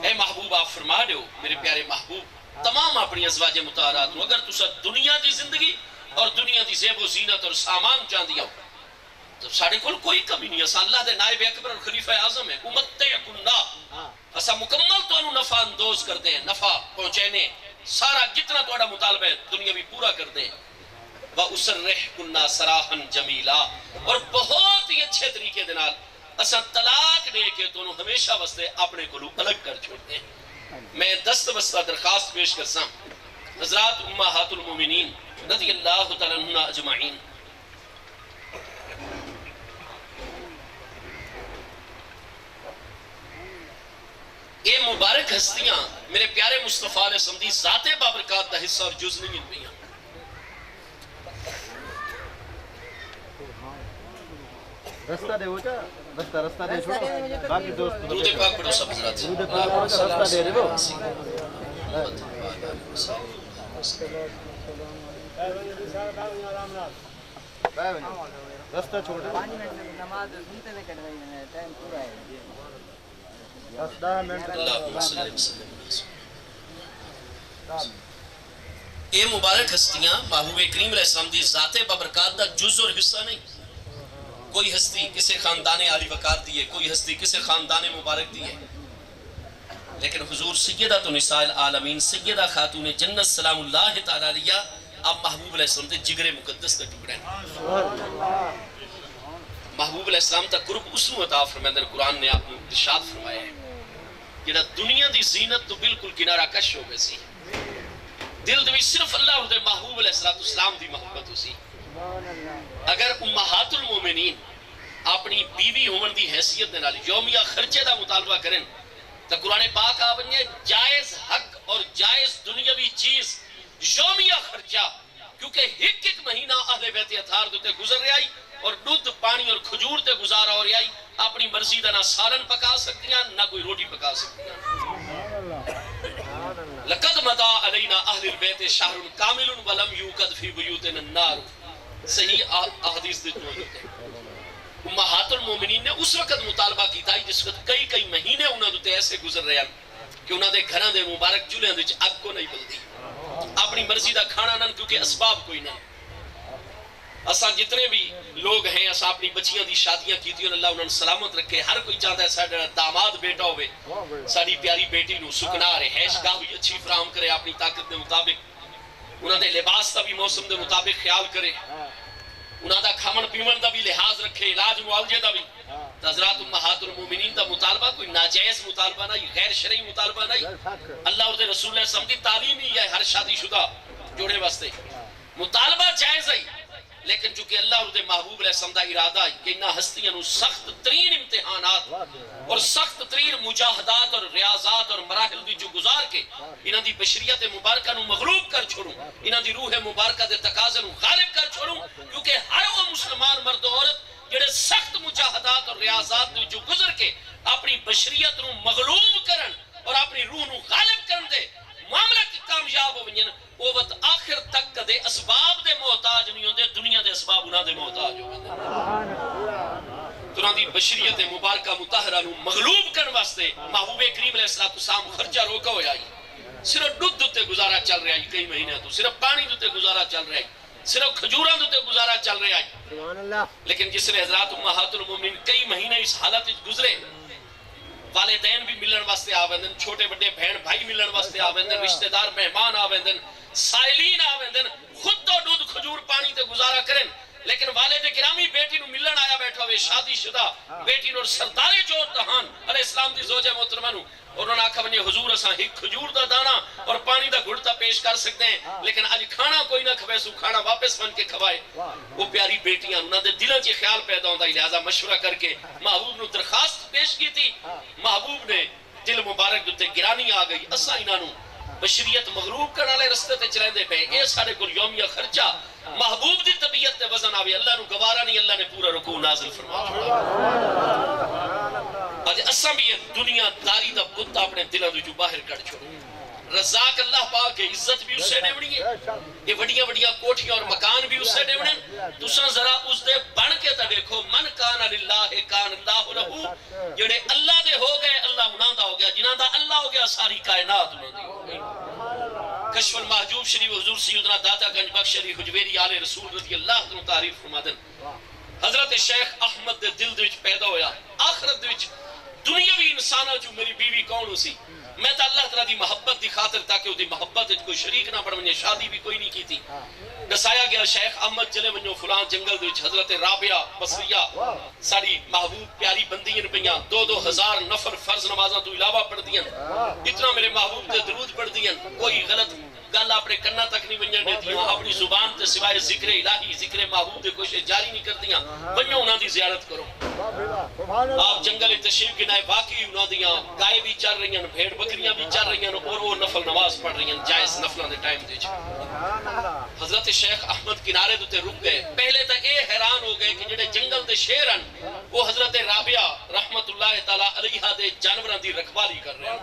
اے محبوب آپ فرما دے ہو میرے پیارے محبوب تمام اپنی ازواج مطہرات اگر تسا دنیا دی زندگی اور دنیا دی زیب و زینت اور سامان جان دیا تو ساڑے کل کوئی کمی نہیں ہے، اللہ دے نائب اکبر اور خلیفہ اعظم ہے، امت کننا اسا مکمل تو انہوں نفع اندوز کر دیں، نفع پہنچینے سارا جتنا توڑا مطالبہ ہے دنیا بھی پورا کر دیں، وَأُسَرِّحْكُنَّا سَرَاحًا جَمِيلًا، اور بہت ہی اچھے طریقے دنال اسا طلاق دے کے تو انہوں ہمیشہ واسطے اپنے کو الگ کر چھوڑ دیں۔ میں دست بستہ درخواست پیش کرسا حضرات امہات المومنین رضی اللہ تعالیٰ عنہ اجمعین، یہ مبارک ہستیاں میرے پیارے مصطفیٰ علیہ السلام دی ذات بابرکات دا حصہ اور جز نہیں ہوئی ہیں۔ رستہ دے ہوچا رستہ دے چھوڑا باقی دوست درود پاک پڑھو سب حضرات درود پاک پڑھو رستہ دے دے وہ رستہ چھوڑا نماز سنتے میں کٹ گئی ہے، ٹائم پورا ہے۔ اللہ صلی اللہ علیہ وسلم۔ یہ مبارک ہستیاں محبوب کریم علیہ السلام دی ذات بابرکات دا جز اور حصہ نہیں۔ کوئی ہستی کسے خاندان عالی وقار دیئے، کوئی ہستی کسے خاندان مبارک دیئے، لیکن حضور سیدہ تو نساء العالمین سیدہ خاتون جنت سلام اللہ تعالیٰ علیہ اب محبوب علیہ السلام تے جگر مقدس تے ٹکڑے محبوب علیہ السلام تا قرب اس نو عطا فرمائے در قرآن نے آپ ارشاد فرمایا ہے جڑا دنیا دی زینت تو بالکل کنارہ کش ہو گئی سی، دل دوی صرف اللہ اور دے محبوب علیہ السلام دی محبت ہو سی۔ اگر امہات المومنین اپنی بیوی ہومن دی حیثیت دینا یومیہ خرچے دا مطالبہ کریں تو قرآن پاک آبنیے جائز حق اور جائز دنیاوی چیز یومیہ خرچہ، کیونکہ ایک ایک مہینہ اہل بیت اطہار دوتے گزر رہے آئی اور دودھ پانی اور کھجور تے گزارا ہو رہے آئی، اپنی مرضی دا نہ سالن پکا سکتی ہیں نہ کوئی روٹی پکا سکتی ہیں۔ لَقَدْ مَضَى عَلَيْنَا أَهْلِ الْبَيْتِ شَهْرٌ كَامِلٌ وَلَمْ يُوقَدْ فِي بُيُوتِنَا النَّارُ، صحیح احادیث دیتے ہیں۔ امہات المومنین نے اس وقت مطالبہ کیتا ہے جس وقت کئی مہینے انہوں نے ایسے گزر رہے ہیں کہ انہوں نے گھران دے مبارک جلیں دے اگ کو نہیں بلدی، اپنی مرضی دا کھانا نہ کیونکہ اسباب کوئی نہیں۔ اساں جتنے بھی لوگ ہیں اساں اپنی بچیاں دی شادیاں کیتی اللہ انہوں نے سلامت رکھے. ہر کوئی چاہتا ہے ساڈا داماد بیٹا ہوئے, ساری پیاری بیٹی نو سکنا رہائش گاہ بھی اچھی فراہم کرے, اپنی طاقت دے مطابق انہاں دے لباس دا بھی موسم دے مطابق خیال کرے, انہاں دا کھامن پیمن دا بھی لحاظ رکھے, علاج معالجے دا بھی. حضرات امہات المومنین دا مطالبہ کوئی ناجائز مطالبہ نہیں, غیر شرعی مطالبہ نہیں. اللہ اور رسول اللہ صلی اللہ علیہ وسلم دی تعلیم ہی ہے ہر شادی شدہ جوڑے واسطے مطالبہ جائز ہے, لیکن چونکہ اللہ اور محبوب علیہ السلام دا ارادہ ہے کہ انہاں ہستیاں نو سخت ترین امتحانات اور سخت ترین مجاہدات اور ریاضات اور مراحل دی جو گزار کے انہاں دی بشریت مبارکہ نو مغلوب کر چھوڑوں, انہاں دی روح مبارکہ دے تقاضے نو غالب کر چھوڑوں, کیونکہ ہر وہ مسلمان مرد و عورت جڑے سخت مجاہدات اور ریاضات دی جو گزر کے اپنی بشریت نو مغلوب کرن اور اپنی روح نو غالب کرن دے معاملہ کی کامیاب ہو ونجن, وہ وقت آخر تک کدے اسباب دے محتاج نہیں ہوندے, دنیا دے اسباب انہاں دے محتاج ہو گئے. تنہاں دی بشریت مبارکہ مطہرہ نو مغلوب کرن واسطے محبوب کریم علیہ السلام خرچہ روکا ہویا ہی, صرف دودھ تے گزارا چل رہا ہے کئی مہینے تو, صرف پانی تے گزارا چل رہا ہے, صرف کھجوراں تے گزارا چل رہا ہے. لیکن جس نے حضرات امہات المومنین کئی مہینے اس حالت گزرے, والدین بھی ملن واسطے آویندن, چھوٹے بڑے بہن بھائی ملن واسطے آویندن, رشتہ دار مہمان آویندن, سائلین آویندن, خود تو دودھ کھجور پانی تے گزارا کرن, لیکن والد گرامی بیٹی نو ملن آیا بیٹھا ہوئے شادی شدہ بیٹی نو سردار جوڑ تہان علیہ السلام دی زوجہ محترمہ نو, اور انہوں نے آکھا ونجے حضور اساں ایک کھجور دا دانا اور پانی دا گھڑتا پیش کر سکتے ہیں, لیکن آج کھانا کوئی نہ کھوے سو کھانا واپس بن کے کھوائے. وہ پیاری بیٹیاں انہوں نے دلوں چی خیال پیدا ہوتا ہے, لہذا مشورہ کر کے محبوب نو درخواست پیش کی تھی. محبوب نے دل مبارک دوتے گرانی آ گئی, اساں انہاں نو بشریت مغروب کرنا لے رستے تے چلے دے پہ, اے سارے کل یومیہ خرچہ محبوب دی طبیعت تے وزن آوے, اللہ نو گوارا نہیں, اللہ نے پورا رکوع نازل فرما چھوڑا. آج اساں بھی یہ دنیا داری دا کتا اپنے دلوں جو باہر کر چھوڑو. رزاق اللہ پاک ہے, عزت بھی اسے دیونی ہے, یہ وڈیاں وڈیاں کوٹھیاں اور مکان بھی اسے دیونے. تساں ذرا اس دے بن کے تا دیکھو, من کان للہ کان اللہ لہو, جڑے اللہ دے ہو گئے اللہ انہاں دا ہو گیا, جنہاں دا اللہ ہو گیا ساری کائنات انہاں دی ہو گئی. کشف المحجوب شریف حضور سیدنا داتا گنج بخش علی حجویری آل رسول رضی اللہ عنہ تعریف فرمادن. حضرت شیخ احمد دے دل دے وچ پیدا ہویا, آخرت دے وچ دنیاوی انسانہ جو میری بیوی کون ہو سی, میں تا اللہ تعالیٰ دی محبت دی خاطر تاکہ وہ دی محبت ہے کوئی شریک نہ بڑھ منجے, شادی بھی کوئی نہیں کی تھی. دسایا گیا شیخ احمد چلے ونجو فلان جنگل دے وچ حضرت رابعہ بصریہ ساری محبوب پیاری بندیاں پیاں 2,000 نفر فرض نمازاں تو علاوہ پڑھ دیاں, اتنا میرے محبوب تے درود پڑھ دیاں, کوئی غلط گل اپنے کنا تک نہیں ونجن دیتی, اپنی زبان تے سوائے ذکر الہی ذکر محبوب دے کوشش جاری نہیں کر دیاں. ونجو انہاں دی زیارت کرو. آپ جنگل تشریف کے نائے واقعی انہاں دیاں گائے بھی چل رہی ہیں, بھیڑ بکریاں بھی چل رہی ہیں, اور وہ نفل نماز پڑھ رہی ہیں جائز نفلوں دے ٹائم دے. حضرت شیخ احمد کنارے دوتے رک گئے. پہلے تا اے حیران ہو گئے کہ جڑے جنگل دے شیر ہیں وہ حضرت رابعہ رحمت اللہ تعالیٰ علیہ دے جانوراں دی رکھوالی کر رہے ہیں.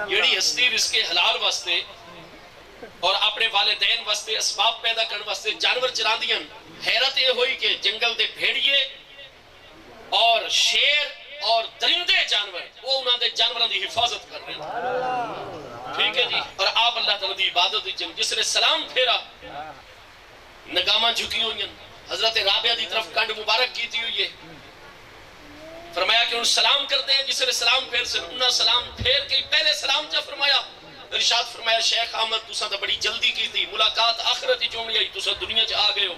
جڑی ہستی رزق حلال واسطے اور اپنے والدین واسطے اسباب پیدا کرنے واسطے جانور چران دیاں, حیرت یہ ہوئی کہ جنگل دے بھیڑیے اور شیر اور درندے جانور وہ انہاں دے جانوراں دی حفاظت کر رہے ہیں. ٹھیک ہے جی, اور آپ اللہ تعالیٰ دی عبادت دی جنگ جس نے سلام پھیرا نگاماں جھکی ہوئی ہیں, حضرت رابعہ دی طرف کنڈ مبارک کیتی ہوئی ہے, فرمایا کہ ان سلام کرتے ہیں جس نے سلام پھیر سے, انہاں سلام پھیر کے پہلے سلام چا فرمایا, ارشاد فرمایا شیخ احمد تساں تو بڑی جلدی کی تھی, ملاقات آخرت ہی چوم لئی, تساں دنیا چ آ گئے ہو.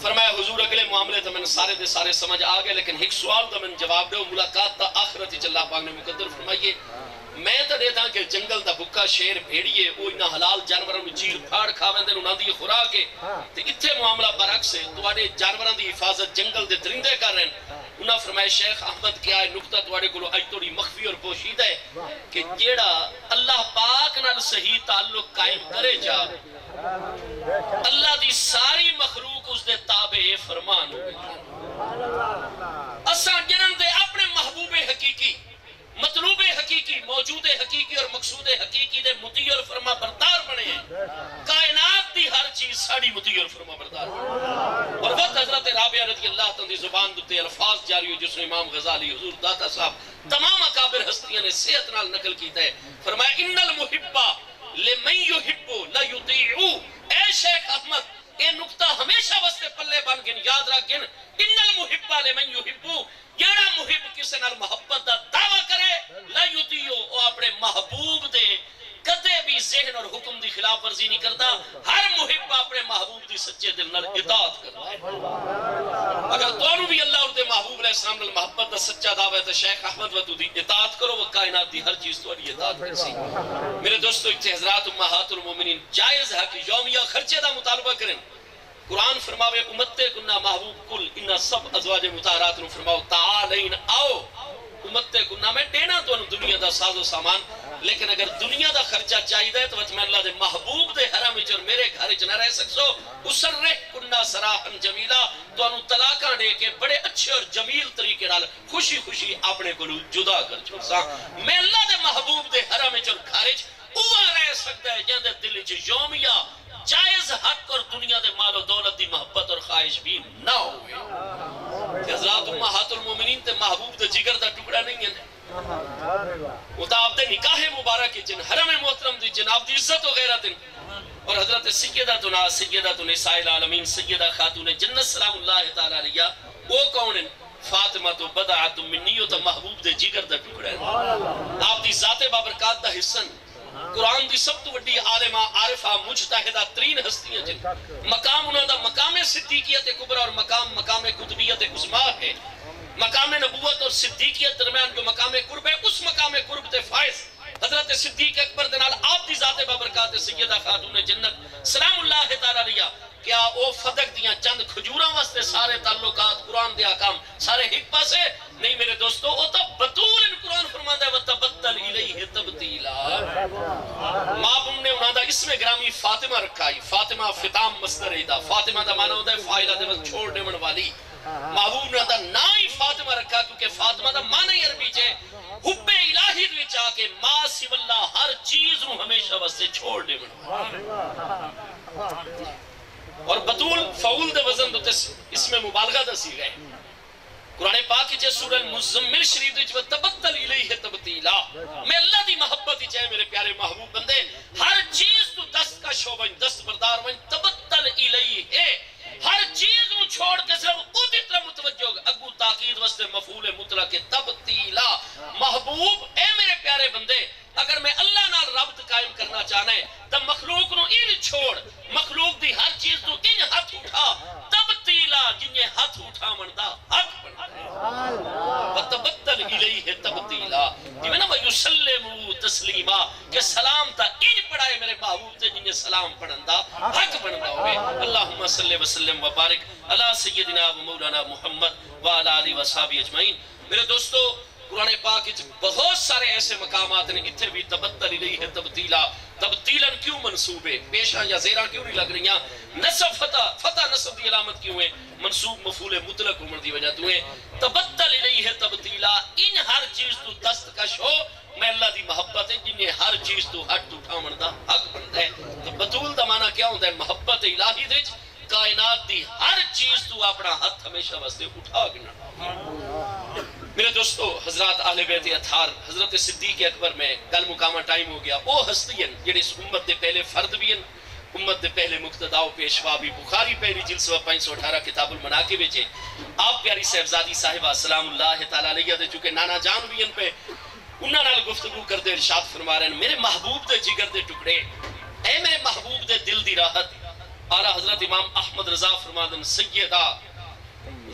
فرمایا حضور اگلے معاملے تو میں سارے دے سارے سمجھ آ گئے, لیکن ایک سوال دا میں جواب دو, ملاقات تا آخرت ہی اللہ پاک نے مقدر فرمائیے. میں تو دیتا کہ جنگل دا بھکا شیر بھیڑیے وہ انہاں حلال جانوراں نوں چیر پھاڑ کھاویں دے, انہاں دی خوراک ہے, تے ایتھے معاملہ برعکس ہے, تواڈے جانوراں دی حفاظت جنگل دے درندے کر رہے ہیں. انہاں فرمایا شیخ احمد کیا ہے نقطہ تواڈے کولوں اج تھوڑی مخفی اور پوشیدہ ہے کہ جیڑا اللہ پاک نال صحیح تعلق قائم کرے جا, اللہ دی ساری مخلوق اس دے تابع فرمان ہو. اساں جنن دے اپنے محبوب حقیقی, مطلوب حقیقی, موجود حقیقی اور مقصود حقیقی دے مطیع اور فرما بردار بنے ہیں. کائنات دی ہر چیز ساڑی مطیع اور فرما بردار ہے. اور وقت حضرت رابعہ رضی اللہ تعالی زبان دوتے الفاظ جاری ہوئے جس نے امام غزالی حضور داتا صاحب تمام اکابر ہستیاں نے صحت نال نقل کیتا ہے. فرمایا ان المحبہ لمن یحب لا یطیعو, اے شیخ احمد اے نقطہ ہمیشہ واسطے پلے بن گن یاد رکھ گن ان المحب لمن یحبو جڑا محب کسے نال محبت دا دعویٰ کرے لا یطیعو او اپنے محبوب دے کدے بھی ذہن اور حکم دی خلاف ورزی نہیں کرتا ہر محب اپنے محبوب دی سچے دل نال اطاعت کرتا ہے اگر تانوں بھی اللہ اور دے محبوب علیہ السلام نال محبت دا سچا دعویٰ ہے تو شیخ احمد و تو دی اطاعت کرو وہ کائنات دی ہر چیز تو دی اطاعت کر سی میرے دوستو اتنے حضرات امہات المومنین جائز ہے کہ یومیہ خرچے دا مطالبہ کریں قرآن فرماوے امت کننا محبوب کل انہا سب ازواج مطہرات فرماؤ تعالین آؤ امت کننا میں دینا تو دنیا دا ساز و سامان لیکن اگر دنیا دا خرچہ چاہی دے تو میں اللہ دے محبوب دے حرم وچ اور میرے گھر وچ نہ رہ سکسو اسرح کننا سراحن جمیلا تو انہوں طلاقاں دے کے بڑے اچھے اور جمیل طریقے نال خوشی خوشی اپنے کو جدا کر چھوڑ سا میں اللہ دے محبوب دے حرم وچ اور گھر وچ اوہ رہ سکتا ہے جہاں دے دل وچ یومیہ جائز حق اور دنیا دے مال و دولت دی محبت اور خواہش بھی نہ ہوئے حضرات امہات المومنین تے محبوب دے جگر دا ٹکڑا نہیں ہے وہ تا آپ دے نکاح مبارک جن حرم محترم دی جناب دی عزت و غیرت اور حضرت سیدہ نساء العالمین سیدہ خاتون جنت سلام اللہ تعالی علیہ وہ کون ہیں فاطمہ تو بدعت منی تو محبوب دے جگر دا ٹکڑا ہے آپ دی ذات بابرکات دا حصن قرآن دی سب تو وڈی عالمہ عارفہ مجتہدہ ترین ہستیاں جن مقام انہوں دا مقام صدیقیت کبرى اور مقام قطبیت عظمیٰ ہے مقام نبوت اور صدیقیت درمیان جو مقام قرب ہے اس مقام قرب تے فائز حضرت صدیق اکبر دنال آپ دی ذات بابرکات سیدہ خاتون جنت سلام اللہ تعالی علیہ کیا او فدق دیاں چند کھجوراں واسطے سارے تعلقات قرآن دے احکام سارے حکمہ سے نہیں میرے دوستو او تا بطول ان قرآن فرماتا ہے وَتَبَتَّلْ إِلَيْهِ تَبْتِيلًا ماں بم نے انہاں دا اسم گرامی فاطمہ رکھائی فاطمہ فتام مصدر ایدہ فاطمہ دا معنی ہوتا ہے فائلہ دے بس چھوڑ دیون والی محبوب نے دا نا ہی فاطمہ رکھا کیونکہ فاطمہ دا معنی عربی چھے حب الہی دوی چاہ کے ماں سو اللہ ہر چیز نو ہمیشہ واسطے چھوڑ دیون والی اور بطول فعول دے وزن دو اس میں مبالغہ دا سی گئے قرآن پاک چاہے سورہ المزمل شریف دے چھو تبتل الیہ تبتیلا میں اللہ دی محبت چاہے میرے پیارے محبوب بندے ہر چیز تو دست کا شعبہ دست بردار ون تبتل الیہ ہر چیز نو چھوڑ کے صرف خود اتنا متوجہ ہوگا اگو تاقید واسطے مفعول مطلق تبتیلا محبوب اے میرے پیارے بندے اگر میں اللہ نال ربط قائم کرنا چاہنا ہے تب مخلوق نو ان چھوڑ مخلوق دی ہر چیز نو ان ہاتھ اٹھا تبتیلا جنہیں ہاتھ اٹھا مندہ حق بنتا ہے وَتَبَتَّلْ إِلَيْهِ تَبْتِيلًا جی میں نا وَيُسَلِّمُ تَسْلِيمًا کہ سلام تا ان پڑھائے میرے محبوب سے جنہیں سلام پڑھندہ حق بنتا ہوئے اللہم صلی وسلم وبارک علی سیدنا و مولانا محمد وعلی آلہ وصحابہ اجمعین میرے دوستو قرآن پاک بہت سارے ایسے مقامات ہیں اتھے بھی تبتل الیہ تبتیلا تبتیلاً کیوں منصوب ہے پیشاں یا زیرہ کیوں نہیں لگ رہی ہیں نصب فتح نصب دی علامت کیوں ہے منصوب مفعول مطلق عمر دی وجہ تو ہے تبتل الیہ تبتیلا ان ہر چیز تو دست کش ہو میں اللہ دی محبت ہے جنہیں ہر چیز تو ہٹ اٹھا مندہ حق بنتا ہے تو بطول دا معنی کیا ہوتا ہے محبت الہی دے کائنات دی ہر چیز تو اپنا ہاتھ ہمیشہ واسطے اٹھا گنا میرے دوستو حضرات اہل بیت اطہار حضرت صدیق اکبر میں کل مقامہ ٹائم ہو گیا وہ ہستی ہیں جڑے اس امت دے پہلے فرد بھی ہیں امت دے پہلے مقتداء و پیشوا بھی بخاری پہلی جلد 518 کتاب المناقب ہے آپ پیاری صاحبزادی صاحبہ سلام اللہ تعالیٰ علیہ دے چونکہ نانا جان بھی ان پہ انہاں نال گفتگو کر دے ارشاد فرما رہے ہیں میرے محبوب دے جگر دے ٹکڑے اے میرے محبوب دے دل دی راحت اعلیٰ حضرت امام احمد رضا فرما دن سیدہ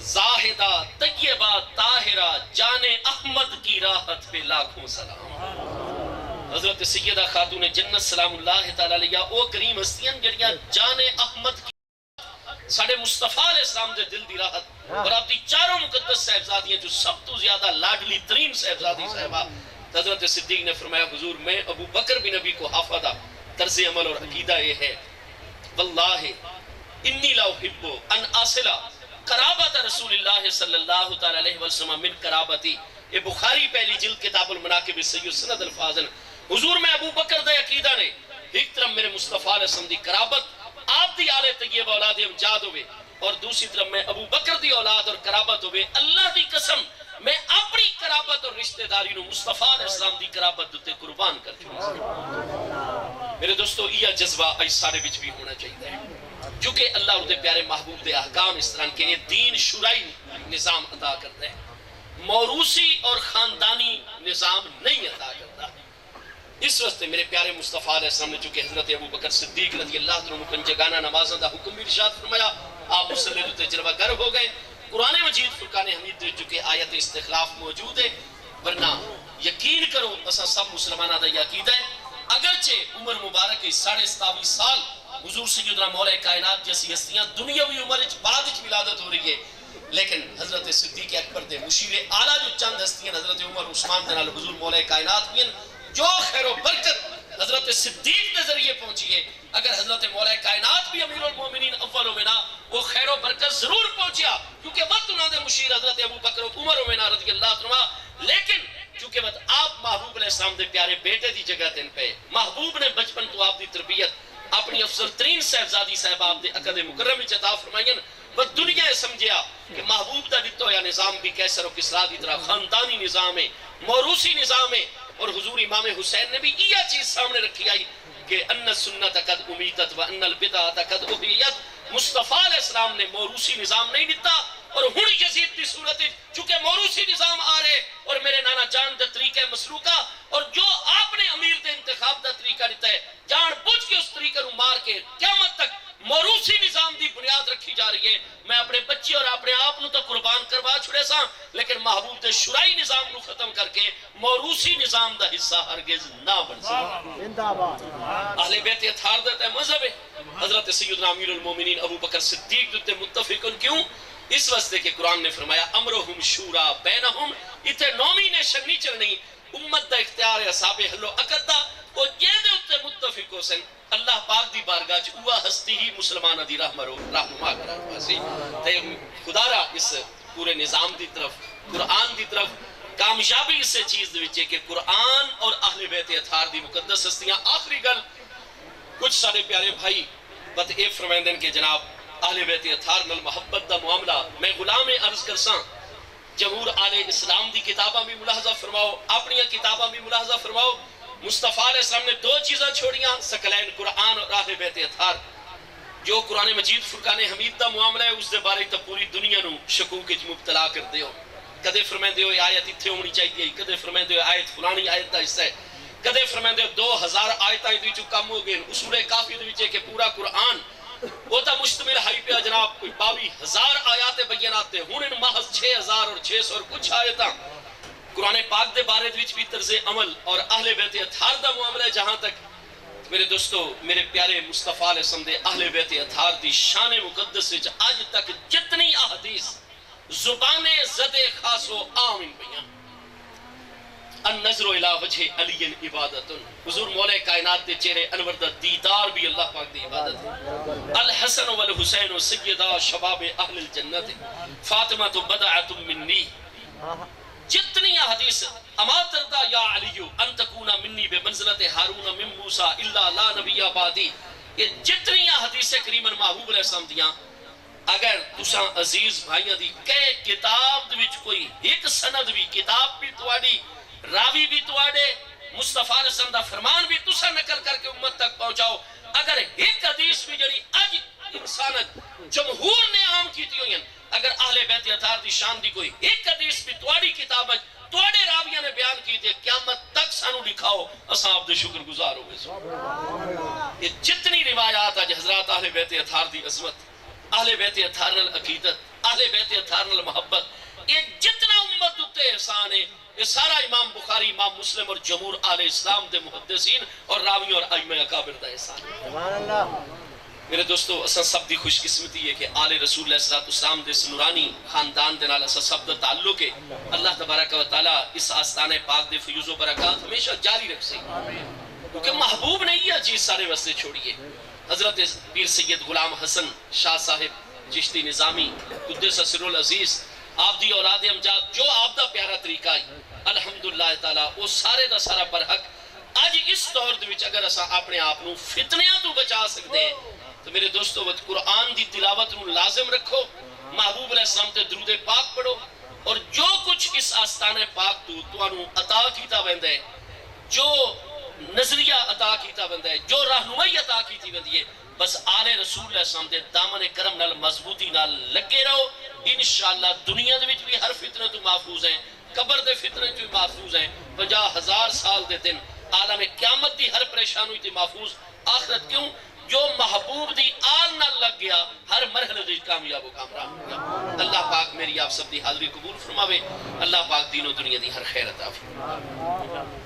زاہدہ طیبہ طاہرہ جان احمد کی راحت پہ لاکھوں سلام حضرت سیدہ خاتون جنت سلام اللہ تعالی علیہ او کریم ہستیاں جڑیاں جان احمد کی ساڑھے مصطفیٰ علیہ السلام دے دل دی راحت اور آپ دی چاروں مقدس صاحبزادیاں جو سب تو زیادہ لاڈلی ترین صاحبزادی صاحبہ حضرت صدیق نے فرمایا حضور میں ابو بکر بن نبی کو حافظہ طرز عمل اور عقیدہ یہ ہے واللہ انی لا احب ان اصلہ قرابت رسول اللہ صلی اللہ تعالی علیہ وسلم من قرابتی یہ بخاری پہلی جلد کتاب المناقب سید سند الفاظن حضور میں ابو بکر دے عقیدہ نے ایک طرف میرے مصطفیٰ علیہ وسلم دی قرابت آپ دی آل طیب اولاد امجاد ہوئے اور دوسری طرف میں ابو بکر دی اولاد اور قرابت ہوئے اللہ دی قسم میں اپنی قرابت اور رشتہ داری نو مصطفیٰ علیہ السلام دی قرابت دوتے قربان کر چھوڑا. میرے دوستو یہ جذبہ اج سارے وچ بھی ہونا چاہیے کیونکہ اللہ اور دے پیارے محبوب دے احکام اس طرح کے دین شورائی نظام عطا کرتا ہے، موروثی اور خاندانی نظام نہیں عطا کرتا. اس واسطے میرے پیارے مصطفیٰ علیہ السلام نے چونکہ حضرت ابو بکر صدیق رضی اللہ عنہ پنجگانہ نمازوں دا حکم بھی ارشاد فرمایا، آپ مصلی دوتے جلوہ گر ہو گئے. قرآن مجید فرقان حمید دے چونکہ آیت استخلاف موجود ہے، ورنہ یقین کرو اسا سب مسلمانہ دا عقیدہ ہے اگرچہ عمر مبارک 27.5 سال حضور سیدنا مولا کائنات جیسی ہستیاں دنیاوی عمر بعد ولادت ہو رہی ہے، لیکن حضرت صدیق اکبر دے مشیر اعلیٰ جو چند ہستیاں حضرت عمر عثمان دے نال حضور مولا کائنات بھی جو خیر و برکت حضرت صدیق کے ذریعے پہنچی ہے. اگر حضرت مولا کائنات بھی امیر المومنین اول منا وہ خیر و برکت ضرور پہنچیا کیونکہ وقت انہوں نے مشیر حضرت ابو بکر و عمر منا رضی اللہ عنہ، لیکن چونکہ وقت آپ محبوب علیہ السلام دے پیارے بیٹے دی جگہ تین پہ محبوب نے بچپن تو آپ دی تربیت اپنی افضل ترین صاحبزادی صاحب آپ دے عقد مکرم عطا فرمائیں. وہ دنیا سمجھیا کہ محبوب دا دتو یا نظام بھی کیسر و کسرا دی طرح خاندانی نظام ہے، موروثی نظام ہے. اور حضور امام حسین نے بھی یہ چیز سامنے رکھی آئی کہ ان سنت قد امیتت و ان البدعۃ قد احیت. مصطفیٰ علیہ السلام نے موروثی نظام نہیں دیتا اور ہن یزید دی صورت چونکہ موروثی نظام آ رہے اور میرے نانا جان دا طریقہ مسلوکہ اور جو آپ نے امیر دے انتخاب دا طریقہ دیتا ہے جان بوجھ کے اس طریقہ نو مار کے قیامت تک موروثی نظام دی بنیاد رکھی جا رہی ہے. میں اپنے بچے اور اپنے آپ نو تو قربان کروا چھڑے سا لیکن محبوب دے شرائی نظام نو ختم کر کے موروثی نظام دا حصہ ہرگز نہ بن سکتا. اہل بیت اطہار دا مذہب ہے. حضرت سیدنا امیر المومنین ابو بکر صدیق دوتے متفقن کیوں؟ اس واسطے کہ قرآن نے فرمایا امرہم شورا بینہم، اتنے نومینیشن نہیں چلنی، امت دا اختیار ہے اصحاب حل و عقد دا وہ یہ دے اتے متفق ہو سن. اللہ پاک دی بارگاہ چ اوہ ہستی ہی مسلمانہ دی رہنما قرار پاسی. تے خدا را اس پورے نظام دی طرف قرآن دی طرف کامیابی اس سے چیز دے وچے کہ قرآن اور اہل بیت اطہار دی مقدس ہستیاں. آخری گل کچھ سارے پیارے بھائی بات اے فرمائندن کہ جناب اہل بیت اطہار نال محبت دا معاملہ میں غلام عرض کرساں جمہور آل اسلام دی کتاباں بھی ملاحظہ فرماؤ، اپنی کتاباں بھی ملاحظہ فرماؤ. مصطفیٰ علیہ السلام نے دو چیزاں چھوڑیاں ثقلین قرآن اور اہل بیت اطہار. جو قرآن مجید فرقان حمید دا معاملہ ہے اس دے بارے تو پوری دنیا نو شکوک وچ مبتلا کر دیو. کدے فرمائندے ہو آیت اتھے ہونی چاہیے، کدے فرمائندے ہو آیت فلانی آیت دا حصہ ہے، کدے فرمائندے ہو 2000 آیتاں دے وچوں کم ہو گئے. اصول کافی دے وچ کہ پورا قرآن وہ تا مشتمل ہائی پہ جناب کوئی 22,000 آیات بینات تے ہن ان محض 6000 اور 600 اور کچھ آیتاں. قرآن پاک دے بارے وچ بھی طرز عمل اور اہل بیت اطہار دا معاملہ ہے. جہاں تک میرے دوستو میرے پیارے مصطفیٰ علیہ السلام دے اہل بیت اطہار دی شان مقدس وچ آج تک جتنی احادیث زبان زد خاص و عام بیان النظر الى وجہ علی عبادت. حضور مولا کائنات دے چہرے انور دا دیدار بھی اللہ پاک دی عبادت ہے. الحسن والحسین سیدہ شباب اہل الجنت فاطمہ بدعۃ منی. جتنی حدیث اما تردا یا علی ان تکون منی بمنزلت ہارون من موسیٰ الا لا نبی بعدی. یہ جتنی حدیث کریم محبوب علیہ السلام دیاں اگر تساں عزیز بھائیاں دی کہے کتاب دے وچ کوئی ایک سند بھی کتاب بھی تواڈی راوی بھی تواڈے مصطفیٰ علیہ السلام دا فرمان بھی تساں نقل کر کے امت تک پہنچاؤ اگر ایک حدیث بھی جڑی اج انسانت جمہور نے عام کیتی ہوئی ہیں اگر اہل بیت اطہار دی شان دی کوئی ایک حدیث بھی تواڈی کتاب وچ تواڈے راویاں نے بیان کی تے قیامت تک سانو لکھاؤ اساں آپ دے شکر گزار ہوئے. یہ جتنی روایات اج حضرات اہل بیت اطہار دی عظمت اہل بیت اطہار نال عقیدت اہل بیت اطہار نال محبت یہ جتنا امت تے احسان ہے یہ سارا امام بخاری امام مسلم اور جمہور اہل اسلام دے محدثین اور راویوں اور ائمہ اکابر دا احسان ہے. سبحان اللہ. میرے دوستو اساں سب دی خوش قسمتی ہے کہ آل رسول اللہ صلی اللہ علیہ وسلم دے نورانی خاندان دے نال اساں سب دا تعلق ہے. اللہ تبارک و تعالی اس آستانے پاک دے فیوز و برکات ہمیشہ جاری رکھے کیونکہ محبوب نے یہ چیز سارے واسطے چھوڑی ہے. حضرت پیر سید غلام حسن شاہ صاحب چشتی نظامی قدس سر العزیز آپ دی اولاد امجاد جو آپ دا پیارا طریقہ ہے الحمدللہ تعالی وہ سارے دا سارا برحق آج اس دور دے وچ اگر اساں اپنے آپ نو فتنیاں تو بچا سکتے ہیں تو میرے دوستو قرآن دی تلاوت نو لازم رکھو، محبوب علیہ السلام تے درود پاک پڑھو اور جو کچھ اس قرآن پاک تو عطا کیتا ویندہ ہے، جو نظریہ عطا کیتا ویندہ ہے، جو رہنمائی عطا کیتی ویندی ہے، بس آل رسول اللہ صلی اللہ علیہ وسلم دے دامن کرم نال مضبوطی نال لگے رہو، انشاءاللہ دنیا دے وچ بھی ہر فتنہ تو محفوظ ہیں، قبر دے فتنہ تو محفوظ ہیں، 50,000 سال دے دن عالم قیامت دی ہر پریشانی تے محفوظ، آخرت کیوں؟ جو محبوب دی آل نہ لگ گیا ہر مرحلے دی کامیاب و کامران ہو گیا۔ اللہ پاک میری آپ سب دی حاضری قبول فرماوے، اللہ پاک دین و دنیا دی ہر خیر عطا فرماوے۔